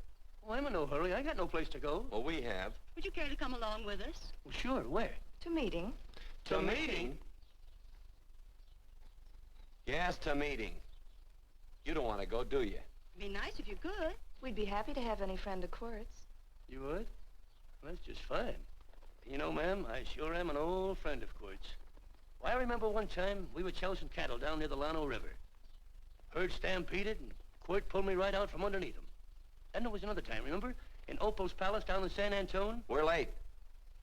Oh, I'm in no hurry. I got no place to go. Well, we have. Would you care to come along with us? Well, sure. Where? To meeting. To meeting? Yes, to meeting. You don't want to go, do you? Be nice if you could. We'd be happy to have any friend of Quirt's. You would? Well, that's just fine. You know, ma'am, I sure am an old friend of Quirt's. Why, I remember one time we were chousing cattle down near the Llano River. Herd stampeded, and Quirt pulled me right out from underneath him. Then there was another time, remember? In Opal's Palace down in San Antone? We're late.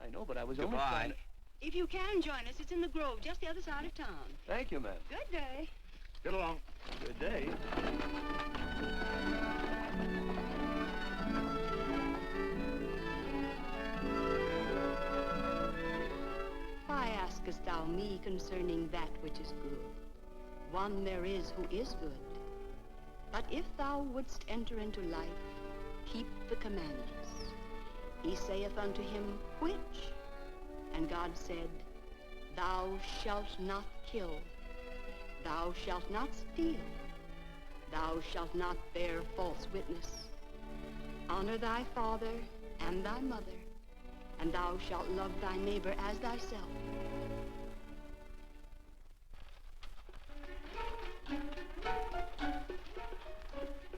I know, but I was Goodbye. only trying to... If you can join us, it's in the Grove, just the other side of town. Thank you, ma'am. Good day. Get along. Good day. Why askest thou me concerning that which is good? One there is who is good. But if thou wouldst enter into life, keep the commandments. He saith unto him, which? And God said, thou shalt not kill. Thou shalt not steal. Thou shalt not bear false witness. Honor thy father and thy mother, and thou shalt love thy neighbor as thyself.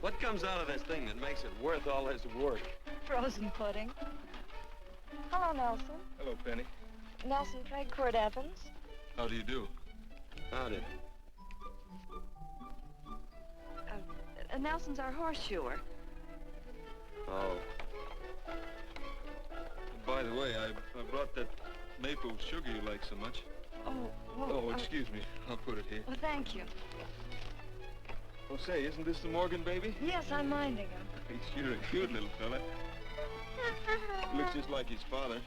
What comes out of this thing that makes it worth all this work? Frozen pudding. Hello, Nelson. Hello, Penny. Nelson Craig, Quirt Evans. How do you do? Howdy. Nelson's our horseshoer. Oh. By the way, I brought that maple sugar you like so much. Oh, well, Oh, excuse me. I'll put it here. Well, thank you. Oh, say, isn't this the Morgan baby? Yes, I'm minding him. He's sure a cute little fella. Looks just like his father.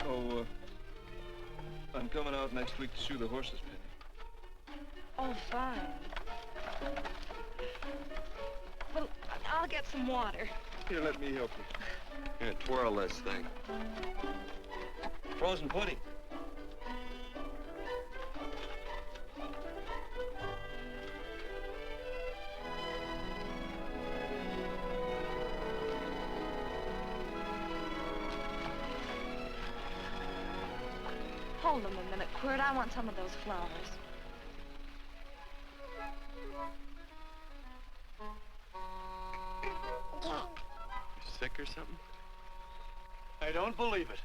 Oh, I'm coming out next week to shoe the horses, Penny. Oh, fine. Well, I'll get some water. Here, let me help you. Here, twirl this thing. Frozen pudding. Hold them a minute, Quirt. I want some of those flowers. Sick or something? I don't believe it.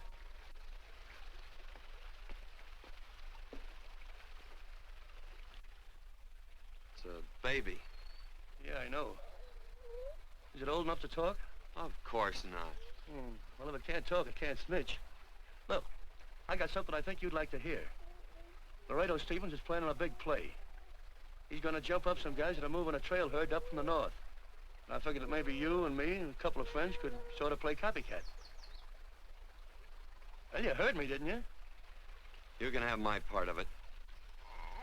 It's a baby. Yeah, I know. Is it old enough to talk? Of course not. Well, if it can't talk, it can't snitch. Look, I got something I think you'd like to hear. Laredo Stevens is planning a big play. He's going to jump up some guys that are moving a trail herd up from the north. And I figured that maybe you and me and a couple of friends could sort of play copycat. Well, you heard me, didn't you? You can have my part of it.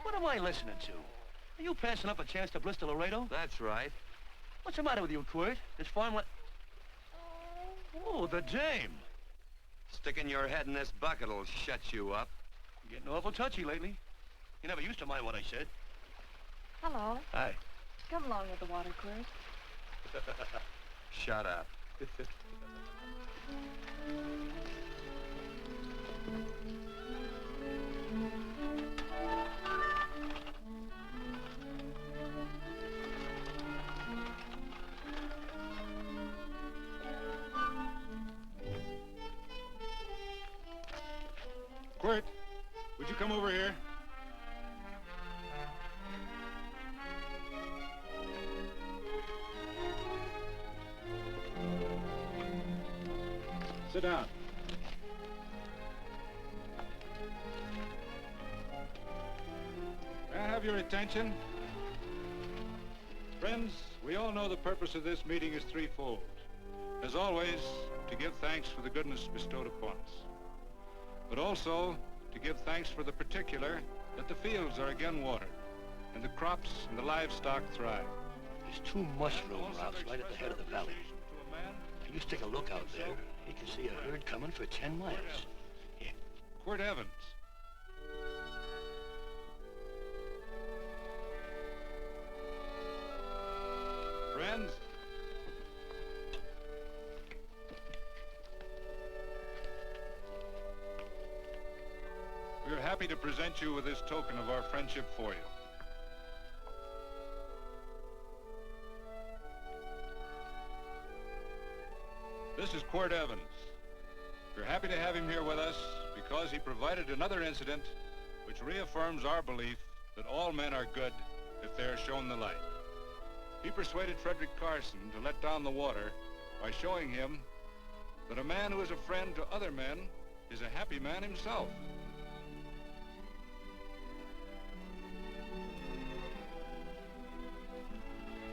What am I listening to? Are you passing up a chance to blister Laredo? That's right. What's the matter with you, Quirt? This farm... Oh, the dame. Sticking your head in this bucket will shut you up. You're getting awful touchy lately. You never used to mind what I said. Hello. Hi. Come along with the water, Quirt. Shut up. Quirt, would you come over here? Sit down. May I have your attention? Friends, we all know the purpose of this meeting is threefold. As always, to give thanks for the goodness bestowed upon us, but also to give thanks for the particular that the fields are again watered, and the crops and the livestock thrive. There's 2 mushroom routes right at the head of the valley. If you stick a look out there, you can see a herd coming for 10 miles. Here. Quirt Evans. Friends, we are happy to present you with this token of our friendship for you. This is Quirt Evans. We're happy to have him here with us because he provided another incident which reaffirms our belief that all men are good if they are shown the light. He persuaded Frederick Carson to let down the water by showing him that a man who is a friend to other men is a happy man himself.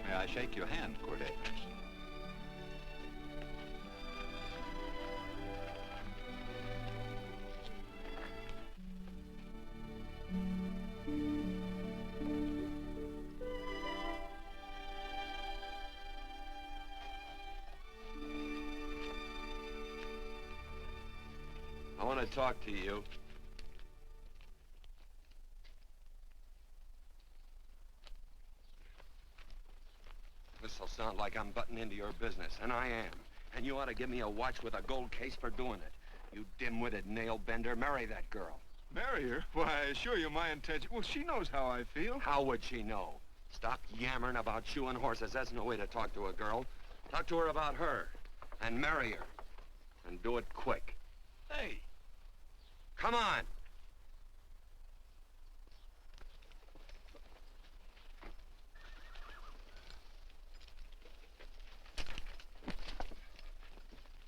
May I shake your hand, Quirt Evans? I want to talk to you. This'll sound like I'm butting into your business, and I am. And you ought to give me a watch with a gold case for doing it. You dim-witted nail-bender, marry that girl. Marry her? Why, I assure you my intention... Well, she knows how I feel. How would she know? Stop yammering about shoeing horses. That's no way to talk to a girl. Talk to her about her, and marry her. And do it quick. Hey. Come on.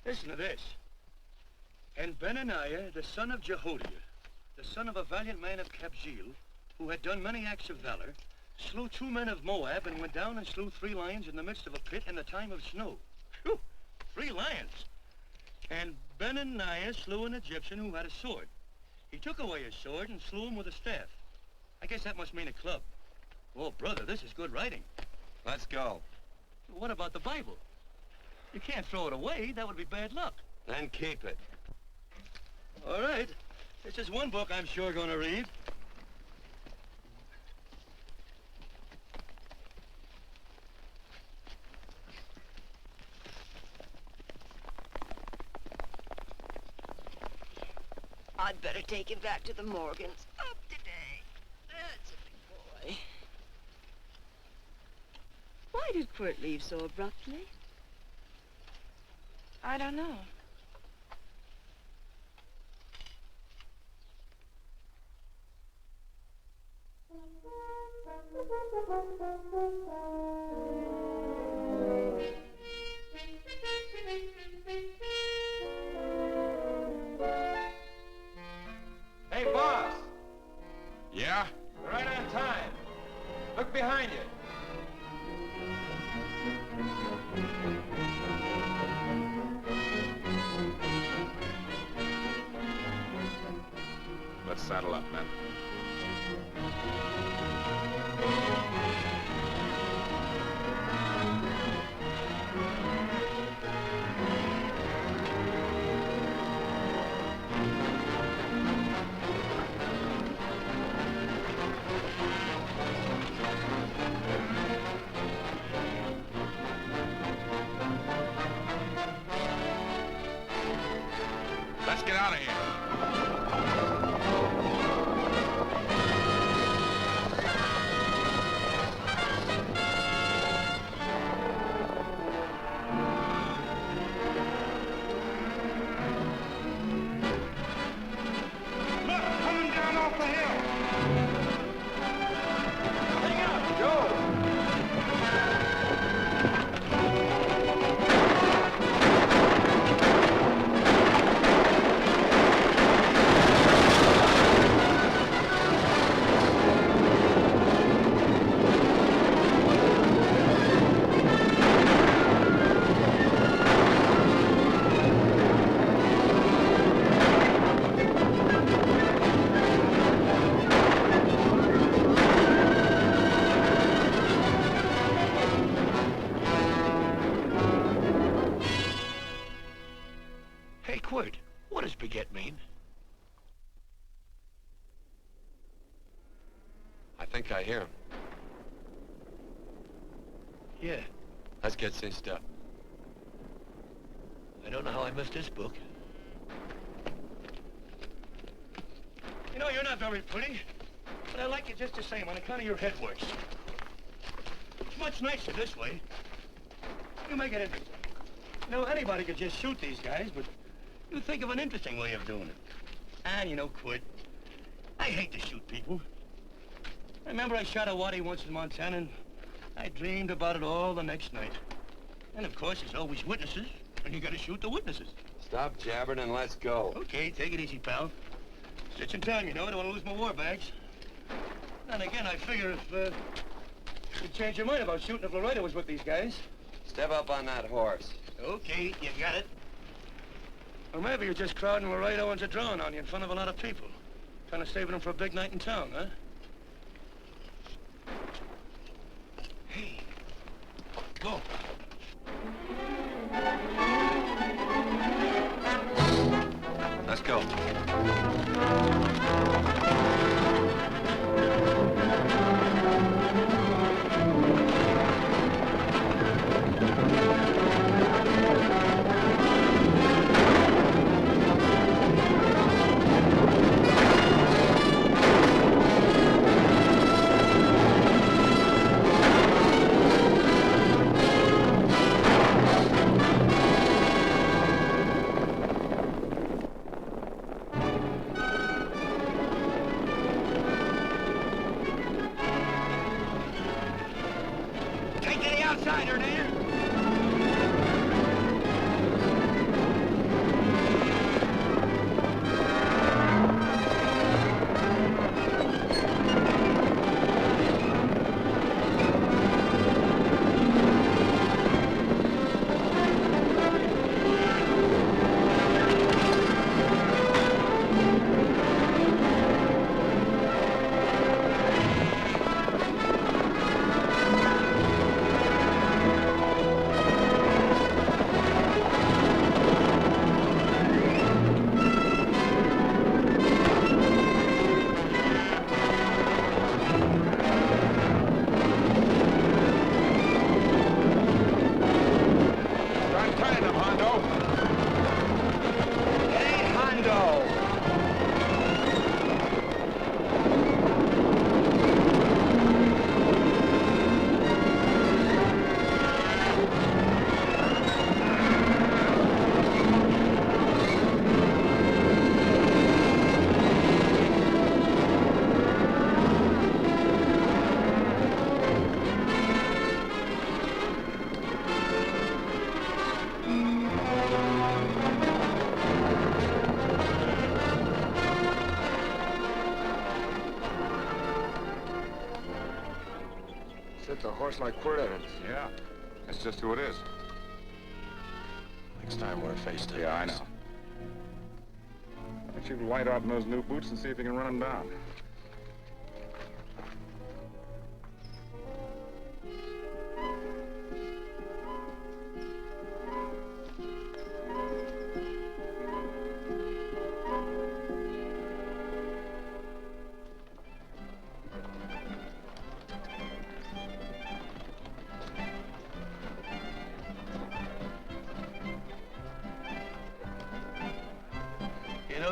Listen to this. And Benaniah, the son of Jehoiada, the son of a valiant man of Kabzeel, who had done many acts of valor, slew 2 men of Moab and went down and slew 3 lions in the midst of a pit in the time of snow. Whew, 3 lions. And Benaniah slew an Egyptian who had a sword. He took away his sword and slew him with a staff. I guess that must mean a club. Oh, brother, this is good writing. Let's go. What about the Bible? You can't throw it away. That would be bad luck. Then keep it. All right. This is one book I'm sure going to read. I'd better take him back to the Morgans. Up today. That's a big boy. Why did Quirt leave so abruptly? I don't know. Let's saddle up, men. Let's get out of here. I hear him. Yeah. Let's get cinched up. I don't know how I missed this book. You know, you're not very pretty, but I like you just the same on account of your head works. It's much nicer this way. You make it interesting. You know, anybody could just shoot these guys, but you think of an interesting way of doing it. And, you know, Quid, I hate to shoot people. I remember I shot a waddy once in Montana, and I dreamed about it all the next night. And, of course, there's always witnesses, and you gotta shoot the witnesses. Stop jabbering and let's go. Okay, take it easy, pal. Stitching time, you know. I don't want to lose my war bags. And again, I figure if you'd change your mind about shooting if Laredo was with these guys. Step up on that horse. Okay, you got it. Or maybe you're just crowding Laredo into drawing on you in front of a lot of people. Trying to save them for a big night in town, huh? Hey, go. Let's go. Like Quirt Evans. Yeah, that's just who it is. Next time we're face to face. Yeah, I know. don't you light out in those new boots and see if you can run them down?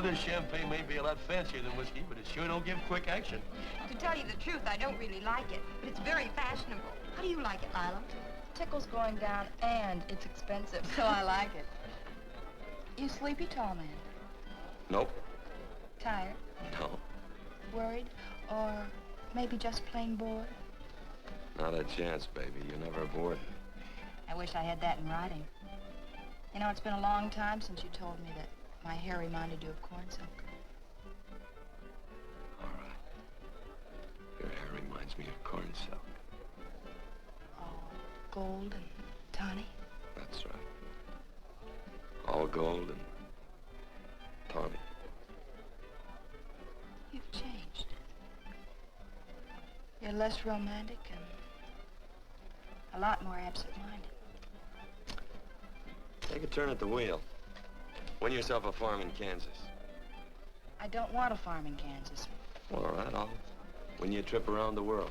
This champagne may be a lot fancier than whiskey, but it sure don't give quick action. To tell you the truth, I don't really like it, but it's very fashionable. How do you like it, Lila? Tickle's going down, and it's expensive, so I like it. You sleepy, tall man? Nope. Tired? No. Worried? Or maybe just plain bored? Not a chance, baby. You're never bored. I wish I had that in writing. You know, it's been a long time since you told me that my hair reminded you of corn silk. All right. Your hair reminds me of corn silk. Oh, gold and tawny? That's right. All gold and tawny. You've changed. You're less romantic and a lot more absent-minded. Take a turn at the wheel. Win yourself a farm in Kansas. I don't want a farm in Kansas. All right, I'll win you a trip around the world.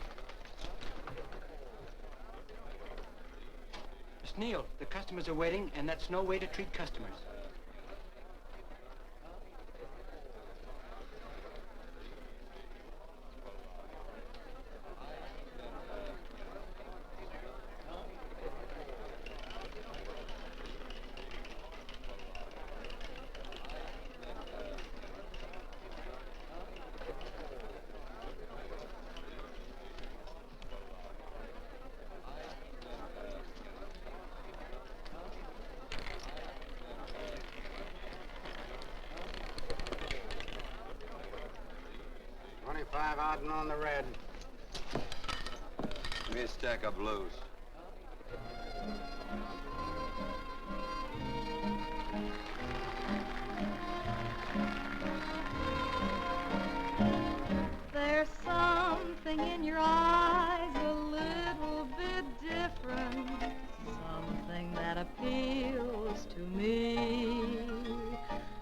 Miss Neal, the customers are waiting, and that's no way to treat customers. On the red. Give me a stack of blues. There's something in your eyes a little bit different, something that appeals to me.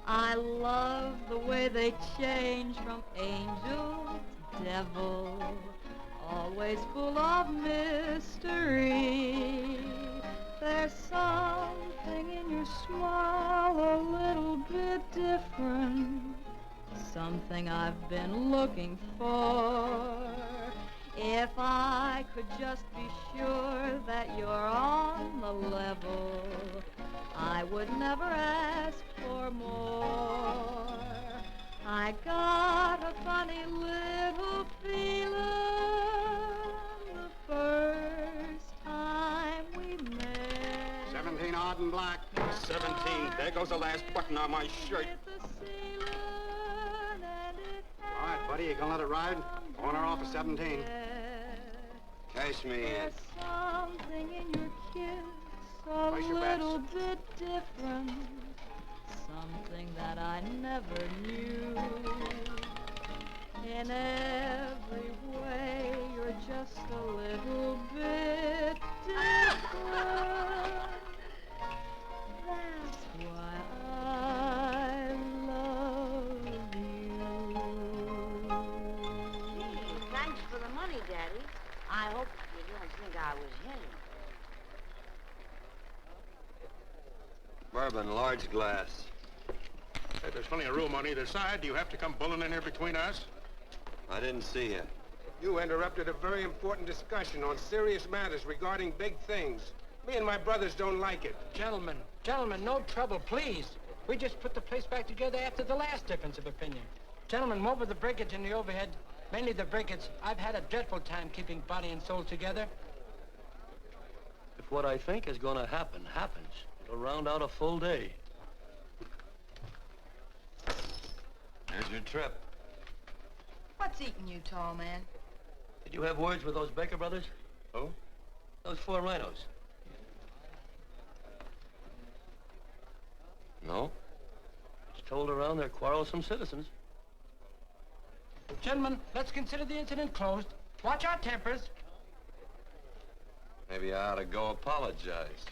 I love the way they change from angel to devil, always full of mystery. There's something in your smile a little bit different, something I've been looking for. If I could just be sure that you're on the level, I would never ask for more. I got a funny little feeling the first time we met. 17 odd and black. 17. There goes the last button on my shirt. All right, buddy, you gonna let it ride? On or off of 17. Cash me in. There's something in your kiss a little bit different, something that I never knew. In every way, you're just a little bit different. That's why I love you. Thanks for the money, Daddy. I hope you don't think I was hitting. Bourbon, large glass. Hey, there's plenty of room on either side. Do you have to come bulling in here between us? I didn't see you. You interrupted a very important discussion on serious matters regarding big things. Me and my brothers don't like it. Gentlemen, no trouble, please. We just put the place back together after the last difference of opinion. Gentlemen, what with the breakage and the overhead, mainly the breakage, I've had a dreadful time keeping body and soul together. If what I think is going to happen happens, it'll round out a full day. Here's your trip. What's eating you, tall man? Did you have words with those Baker brothers? Who? Those 4 rhinos. No. It's told around they're quarrelsome citizens. Gentlemen, let's consider the incident closed. Watch our tempers. Maybe I ought to go apologize.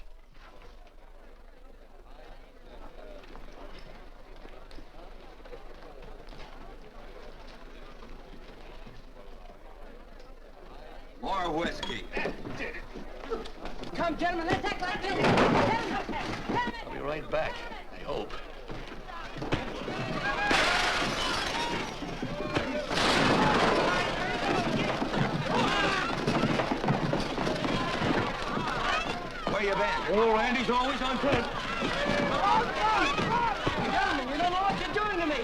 More whiskey. Come, gentlemen, let's act like this. I'll be right back, I hope. Where you been? Oh, Randy's always on point. Gentlemen, you don't know what you're doing to me.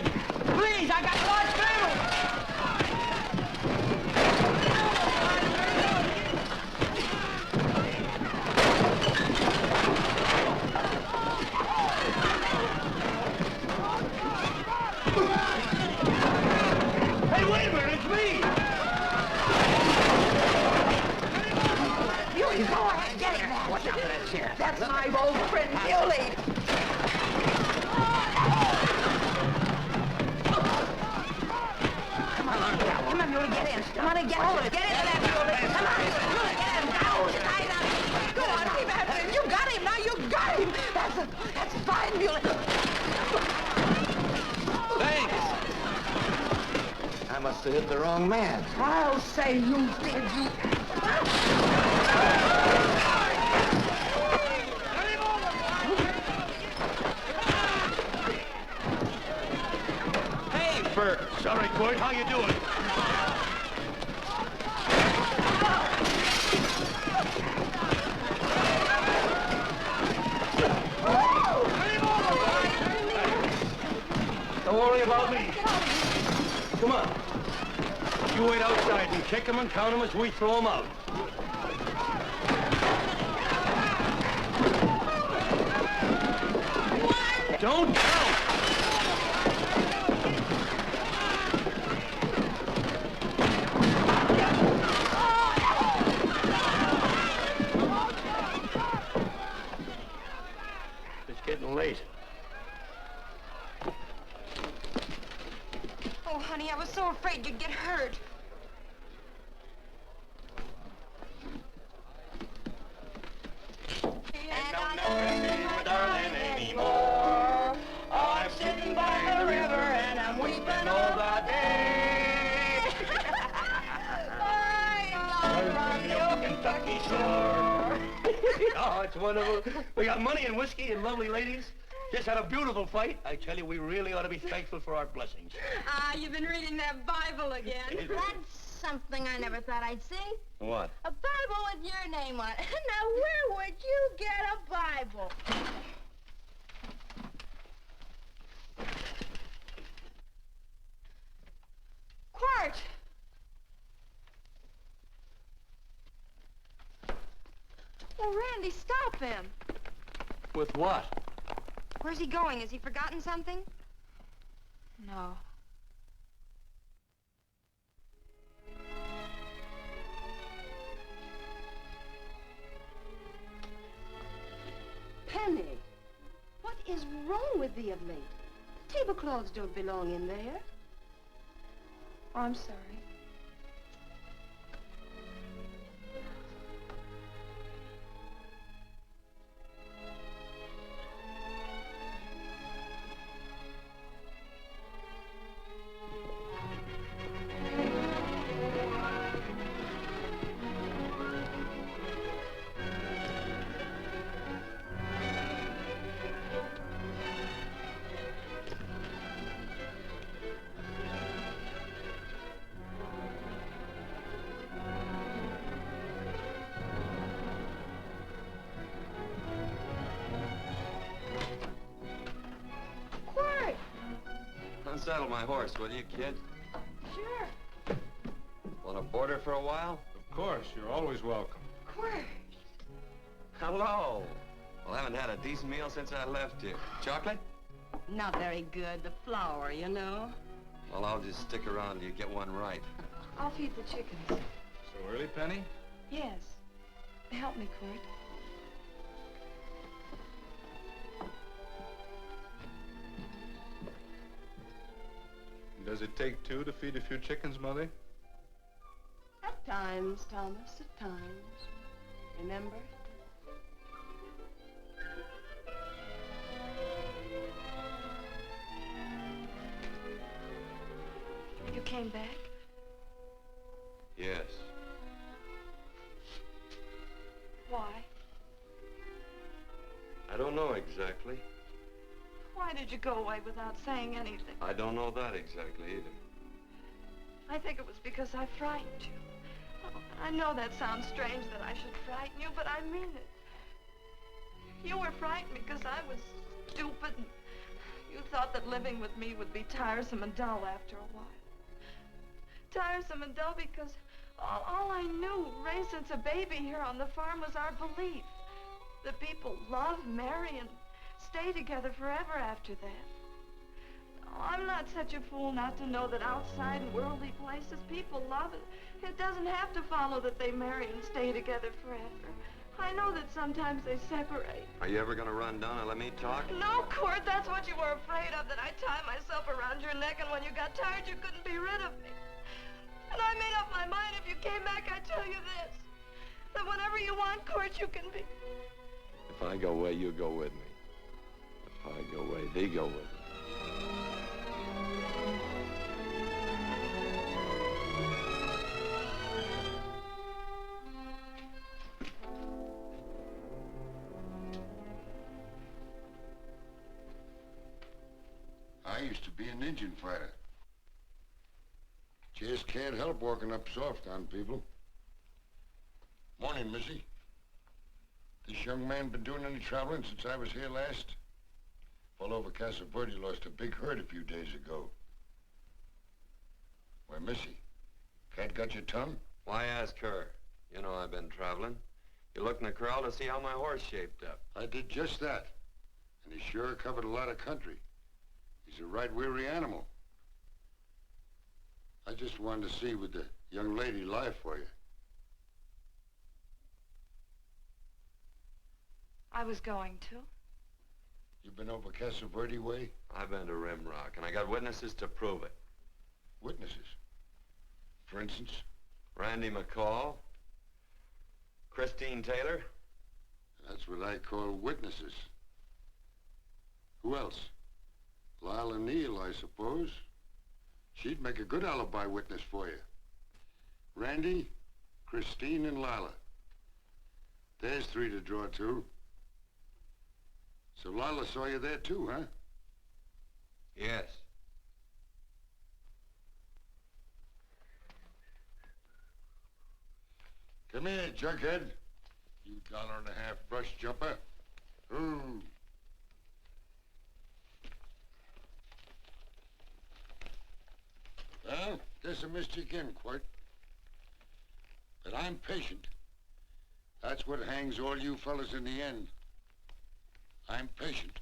Please, I got a large family. Hey, wait a minute, it's me! You go ahead, get him. Watch out for that chair. That's my old friend, Muley. Come on, Muley, get in. Come on and get hold of it. Get into that, Muley. Come on, Muley, get him. Now, tie it up. Go on, keep after him. You got him, now you got him. That's fine, Muley. Thanks. I must have hit the wrong man. I'll say you did, you... Hey, Bert. Sorry, Court. How you doing? Don't worry about me. Come on. You wait outside and check them and count them as we throw them out. Don't count! It's getting late. Oh, honey, I was so afraid you'd get hurt. And I'm not my darling anymore. I'm sitting by the river and I'm weeping all the day. From the old Kentucky shore. Oh, it's wonderful. We got money and whiskey and lovely ladies. Just had a beautiful fight. I tell you, we really ought to be thankful for our blessings. Ah, you've been reading that Bible again. That's something I never thought I'd see. What? A Bible with your name on it. Now, where would you get a Bible? Quart! Oh, Randy, stop him. With what? Where's he going? Has he forgotten something? No. Penny, what is wrong with thee of late? Tablecloths don't belong in there. Oh, I'm sorry. Unsaddle my horse, will you, kid? Sure. Want to board her for a while? Of course, you're always welcome. Quart. Hello. Well, I haven't had a decent meal since I left here. Chocolate? Not very good. The flour, you know. Well, I'll just stick around till you get one right. I'll feed the chickens. So early, Penny? Yes. Help me, Quart. Does it take two to feed a few chickens, Mother? At times, Thomas, at times. Remember? You came back? Yes. Why? I don't know exactly. Why did you go away without saying anything? I don't know that exactly either. I think it was because I frightened you. Oh, I know that sounds strange that I should frighten you, but I mean it. You were frightened because I was stupid and you thought that living with me would be tiresome and dull after a while. Tiresome and dull because all I knew, raised since a baby here on the farm, was our belief that people love, marry, and stay together forever after that. Oh, I'm not such a fool not to know that outside in worldly places people love it. It doesn't have to follow that they marry and stay together forever. I know that sometimes they separate. Are you ever going to run down and let me talk? No, Court, that's what you were afraid of, that I'd tie myself around your neck, and when you got tired, you couldn't be rid of me. And I made up my mind if you came back, I'd tell you this, that whenever you want, Court, you can be. If I go away, you go with me. If I go away, they go with me. I used to be an Indian fighter. Just can't help walking up soft on people. Morning, Missy. This young man been doing any traveling since I was here last? Fellow over Casa Verde lost a big herd a few days ago. Why, Missy, cat got your tongue? Why ask her? You know I've been traveling. You looked in the corral to see how my horse shaped up. I did just that. And he sure covered a lot of country. He's a right weary animal. I just wanted to see would the young lady lie for you. I was going to. You been over Casa Verde way? I've been to Rimrock, and I got witnesses to prove it. Witnesses? For instance? Randy McCall, Christine Taylor. That's what I call witnesses. Who else? Lila Neal, I suppose. She'd make a good alibi witness for you. Randy, Christine, and Lila. There's three to draw to. So Lila saw you there too, huh? Yes. Come here, Jughead. You $1.50 brush jumper. Ooh. Well, guess I missed you again, Quirt. But I'm patient. That's what hangs all you fellas in the end. I'm patient.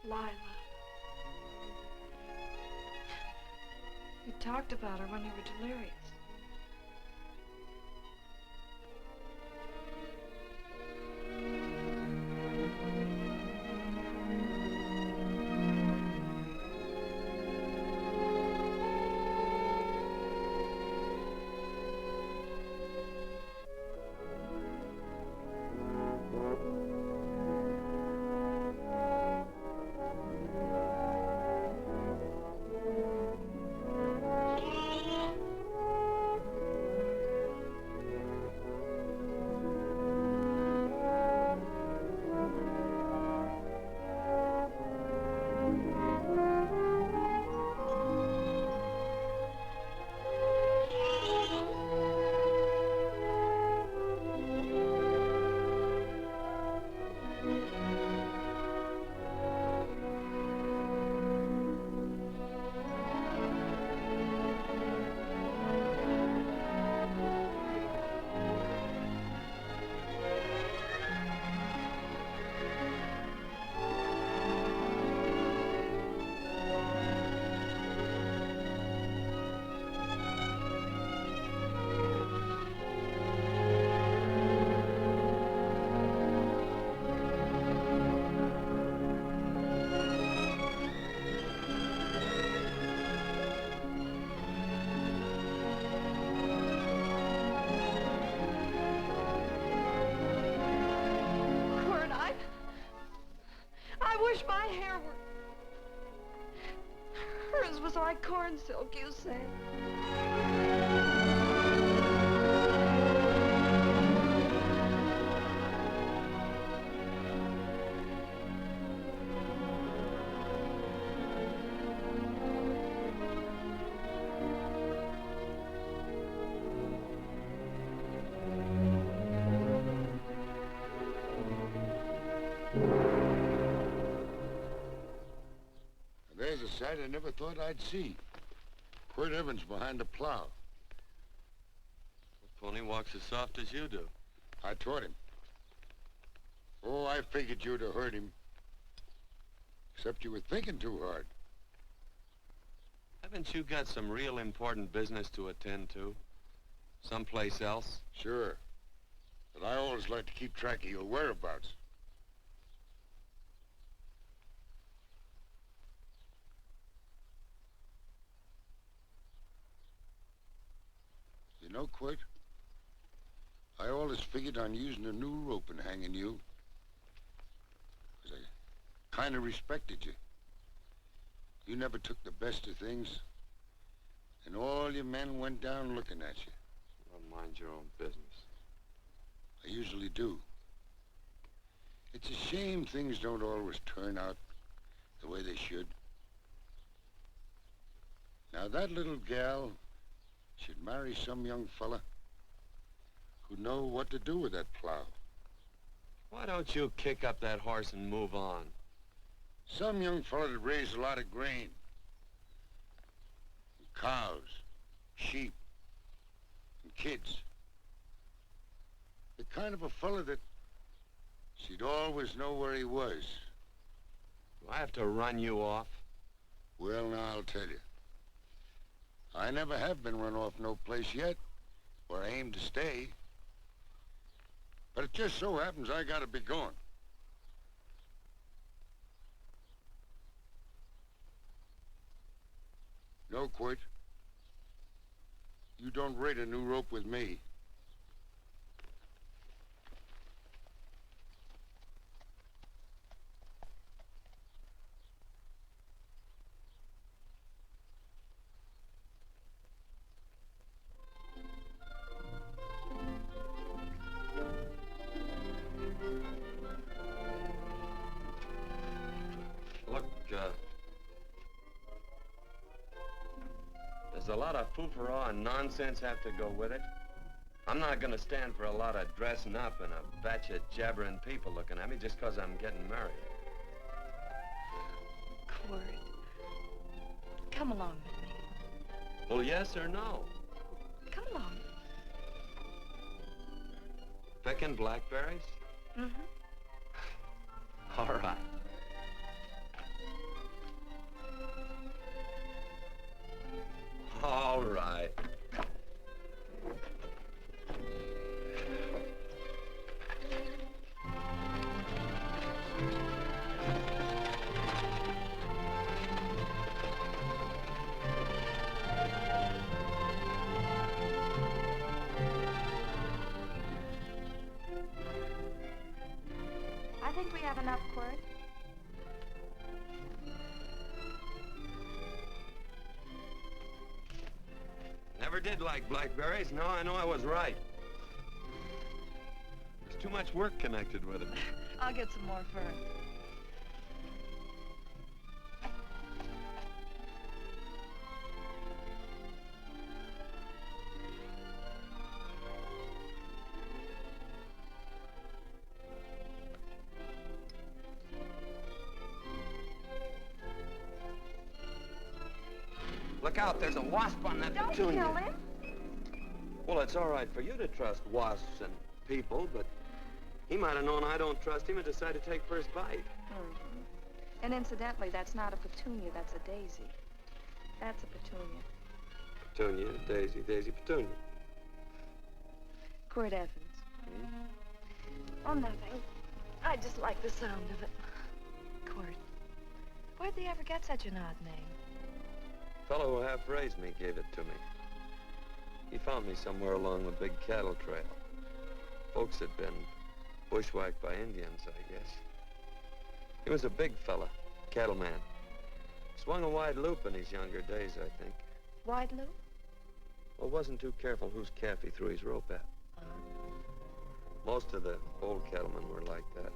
Lila. You talked about her when you were delirious. corn silk, you say? There's a sight I never thought I'd see. Quirt Evans behind the plow. The pony walks as soft as you do. I taught him. Oh, I figured you'd have heard him. Except you were thinking too hard. Haven't you got some real important business to attend to? Someplace else? Sure. But I always like to keep track of your whereabouts. You know, Quirt, I always figured on using a new rope and hanging you. 'Cause I kind of respected you. You never took the best of things, and all your men went down looking at you. Well, mind your own business. I usually do. It's a shame things don't always turn out the way they should. Now, that little gal should marry some young fella who'd know what to do with that plow. Why don't you kick up that horse and move on? Some young fella that raised a lot of grain. And cows, sheep, and kids. The kind of a fella that she'd always know where he was. Do I have to run you off? Well, now, I'll tell you. I never have been run off no place yet, where I aim to stay. But it just so happens I gotta be going. No, Quirt. You don't raid a new rope with me. There's a lot of foo-for-all and nonsense have to go with it. I'm not gonna stand for a lot of dressing up and a batch of jabbering people looking at me just 'cause I'm getting married. Quirt, come along with me. Well, yes or no? Come along. Picking blackberries? Mm-hmm. All right. All right. I think we have enough, Quirt. Never did like blackberries. Now I know I was right. There's too much work connected with it. I'll get some more fur. Look out, there's a wasp on that petunia. Don't kill him. Well, it's all right for you to trust wasps and people, but he might have known I don't trust him and decided to take first bite. Mm-hmm. And incidentally, that's not a petunia, that's a daisy. That's a petunia. Petunia, daisy, daisy, petunia. Quirt Evans. Oh, nothing. I just like the sound of it. Quirt. Where'd they ever get such an odd name? The fellow who half-raised me gave it to me. He found me somewhere along the big cattle trail. Folks had been bushwhacked by Indians, I guess. He was a big fella, cattleman. Swung a wide loop in his younger days, I think. Wide loop? Well, wasn't too careful whose calf he threw his rope at. Most of the old cattlemen were like that.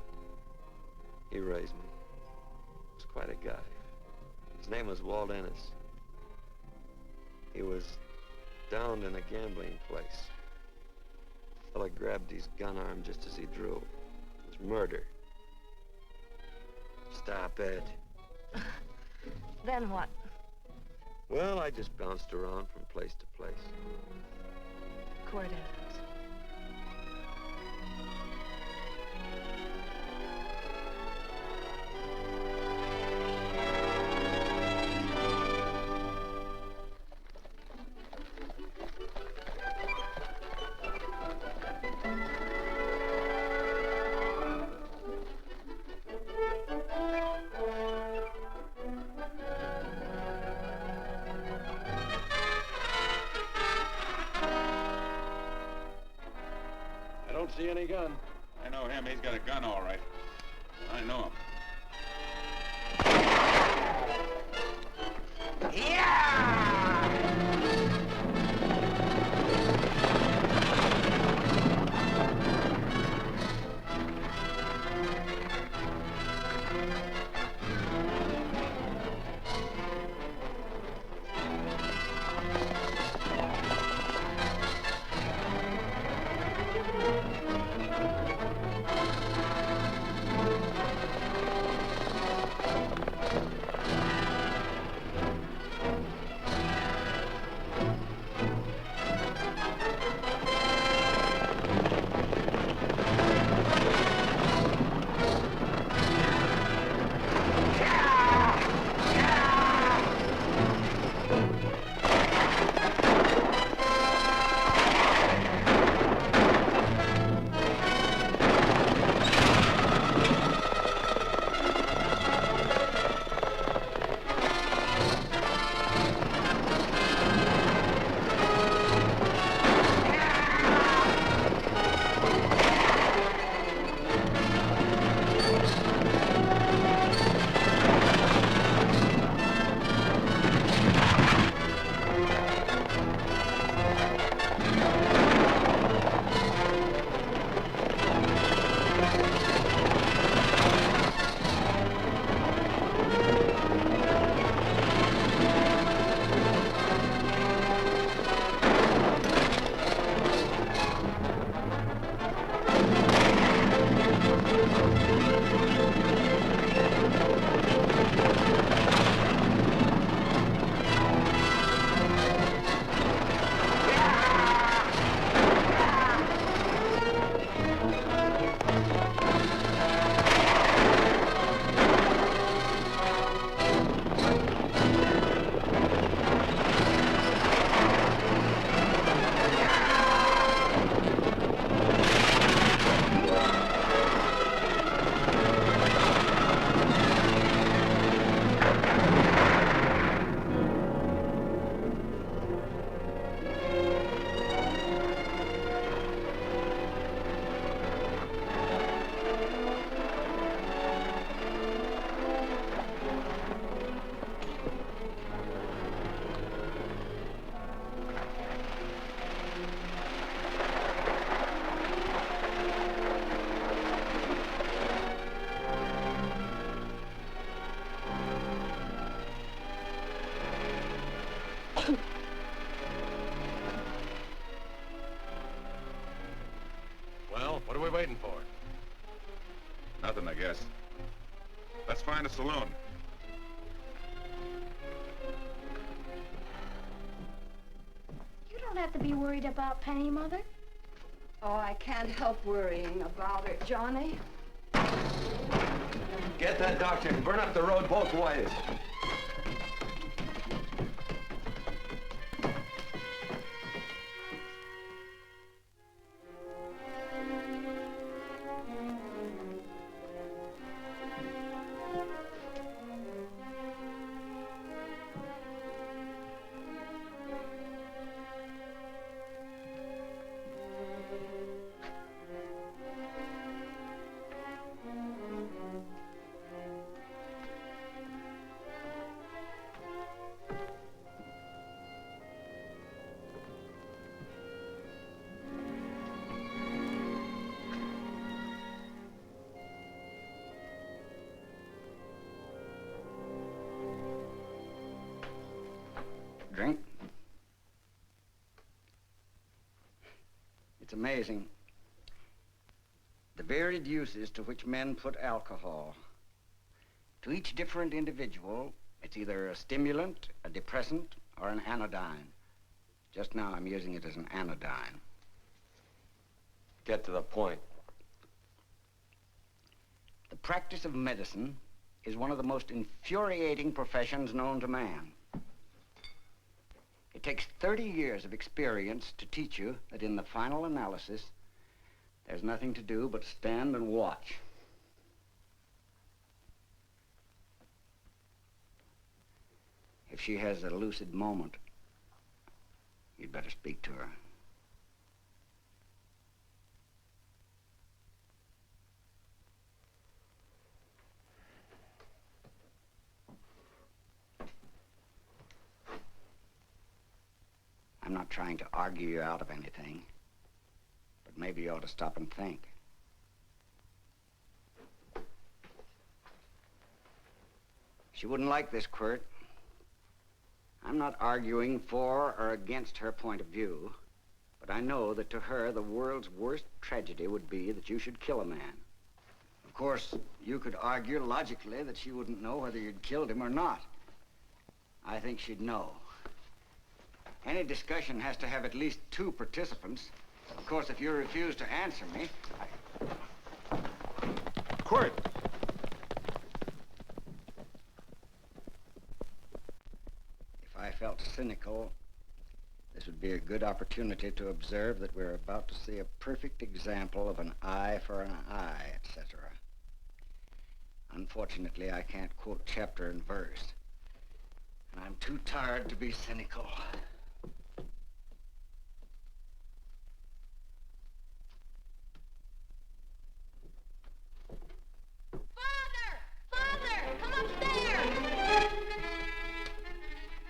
He raised me. Was quite a guy. His name was Walt Ennis. He was downed in a gambling place. A fella grabbed his gun arm just as he drew. It was murder. Stop it. Then what? Well, I just bounced around from place to place. Court Evans. See any gun? I know him. He's got a gun, all right. I know him. Well, what are we waiting for? Nothing, I guess. Let's find a saloon. You don't have to be worried about Penny, Mother. Oh, I can't help worrying about her, Johnny. Get that doctor and burn up the road both ways. It's amazing. The varied uses to which men put alcohol. To each different individual, it's either a stimulant, a depressant, or an anodyne. Just now, I'm using it as an anodyne. Get to the point. The practice of medicine is one of the most infuriating professions known to man. It takes 30 years of experience to teach you that in the final analysis, there's nothing to do but stand and watch. If she has a lucid moment, you'd better speak to her. I'm not trying to argue you out of anything, but maybe you ought to stop and think. She wouldn't like this, Quirt. I'm not arguing for or against her point of view, but I know that to her, the world's worst tragedy would be that you should kill a man. Of course, you could argue logically that she wouldn't know whether you'd killed him or not. I think she'd know. Any discussion has to have at least 2 participants. Of course, if you refuse to answer me, Quirt! If I felt cynical, this would be a good opportunity to observe that we're about to see a perfect example of an eye for an eye, etc. Unfortunately, I can't quote chapter and verse, and I'm too tired to be cynical.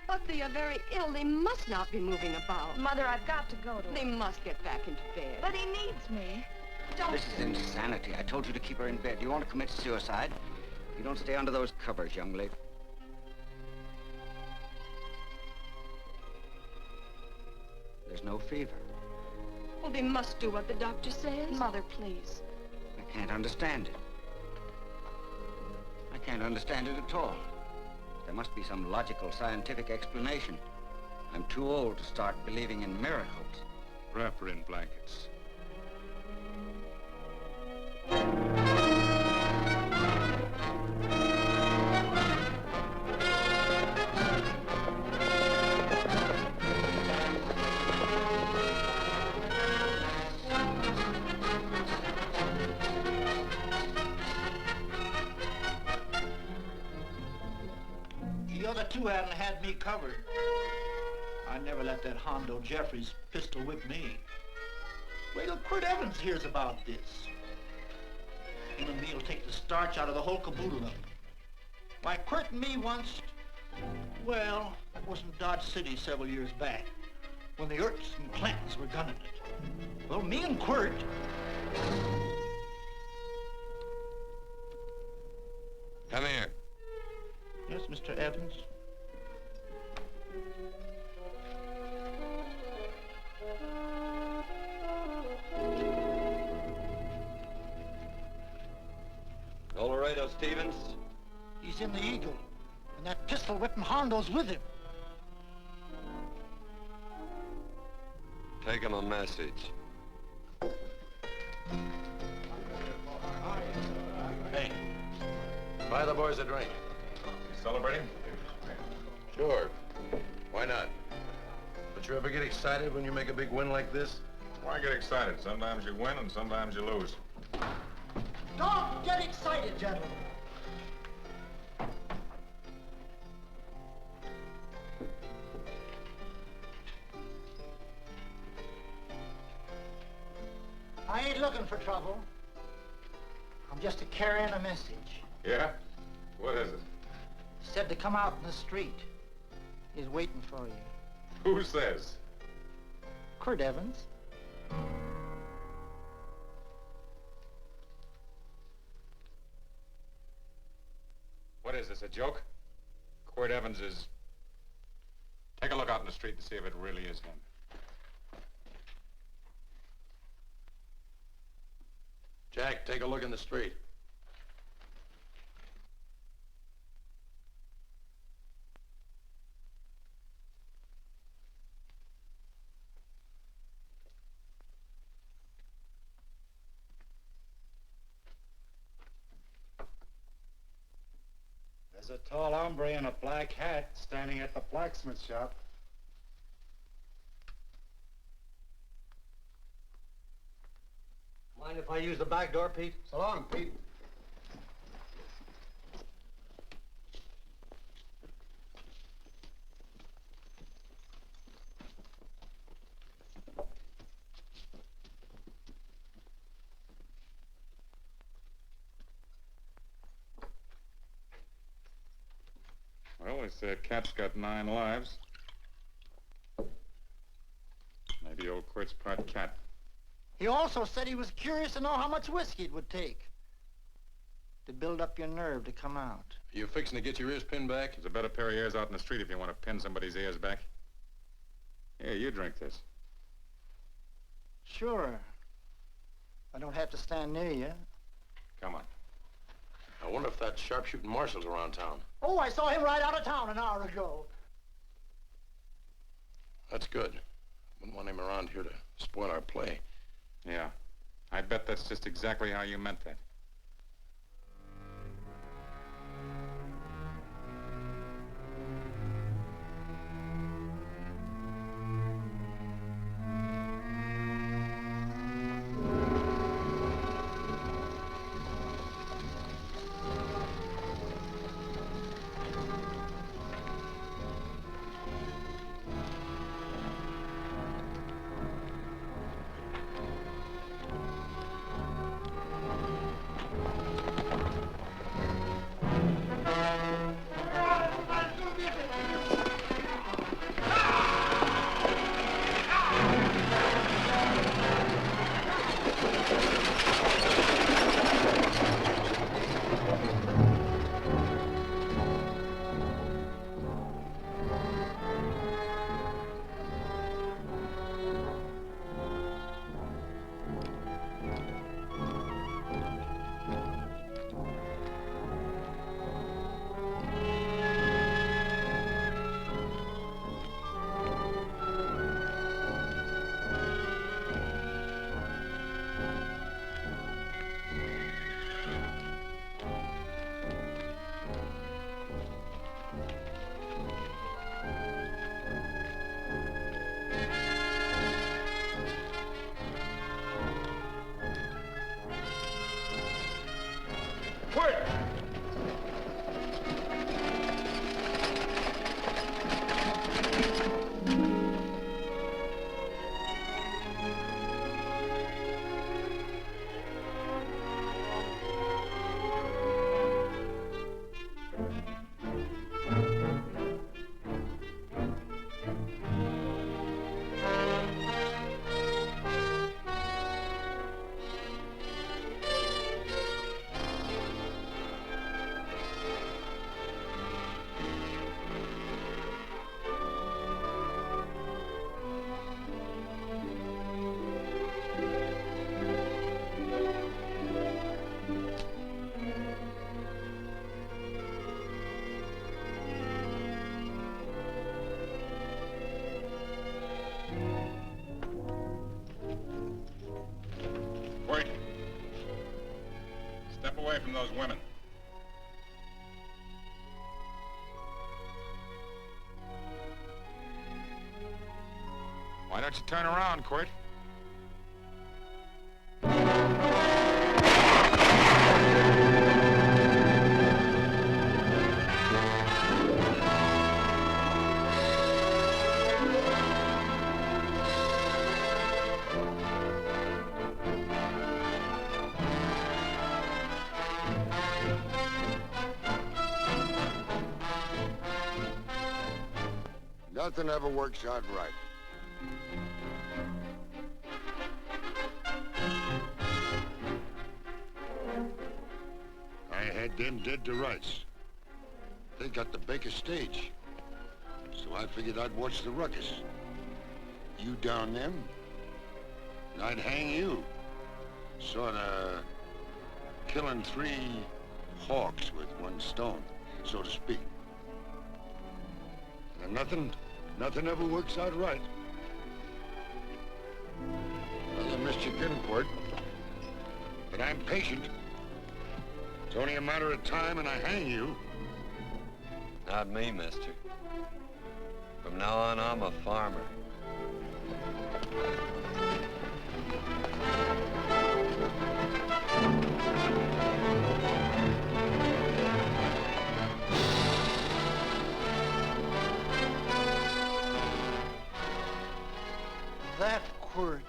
But they are very ill. They must not be moving about. Mother, I've got to go to him. They must get back into bed. But he needs me. This is insanity. I told you to keep her in bed. You want to commit suicide? You don't stay under those covers, young lady. There's no fever. Well, they must do what the doctor says. Mother, please. I can't understand it. I can't understand it at all. There must be some logical, scientific explanation. I'm too old to start believing in miracles. Wrap her in blankets. The other 2 hadn't had me covered. I never let that Hondo Jeffries pistol whip me. Wait till Quirt Evans hears about this. Him and me'll take the starch out of the whole caboodle of it. Why, Quirt and me once, well, that was in Dodge City several years back, when the Hursts and Clantons were gunning it. Well, me and Quirt... Come here. Yes, Mr. Evans? Laredo Stevens? He's in the Eagle, and that pistol-whipping Hondo's with him. Take him a message. Hey, buy the boys a drink. You celebrating? Sure. Why not? But you ever get excited when you make a big win like this? Why get excited? Sometimes you win and sometimes you lose. Don't get excited, gentlemen. I ain't looking for trouble. I'm just carrying a message. Yeah? What is it? Said to come out in the street. He's waiting for you. Who says? Quirt Evans. What is this, a joke? Quirt Evans is... Take a look out in the street and see if it really is him. Jack, take a look in the street. There's a tall hombre in a black hat standing at the blacksmith shop. Mind if I use the back door, Pete? So long, Pete. Well, they say a cat's got 9 lives. Maybe old Quirt's part cat. He also said he was curious to know how much whiskey it would take to build up your nerve to come out. Are you fixing to get your ears pinned back? There's a better pair of ears out in the street if you want to pin somebody's ears back. Here, you drink this. Sure. I don't have to stand near you. Come on. I wonder if that sharpshooting marshal's around town. Oh, I saw him right out of town an hour ago. That's good. Wouldn't want him around here to spoil our play. Yeah. I bet that's just exactly how you meant that. Away from those women. Why don't you turn around, Quirt? Nothing ever works out right. I had them dead to rights. They got the Baker stage. So I figured I'd watch the ruckus. You down them, and I'd hang you. Sorta killing 3 hawks with 1 stone, so to speak. And nothing ever works out right. Well, I missed your getting for it. But I'm patient. It's only a matter of time and I hang you. Not me, mister. From now on, I'm a farmer. That quirt.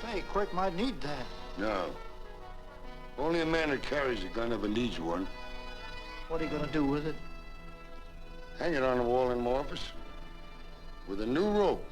Say, quirt might need that. No. Only a man that carries a gun ever needs one. What are you gonna do with it? Hang it on the wall in my office with a new rope.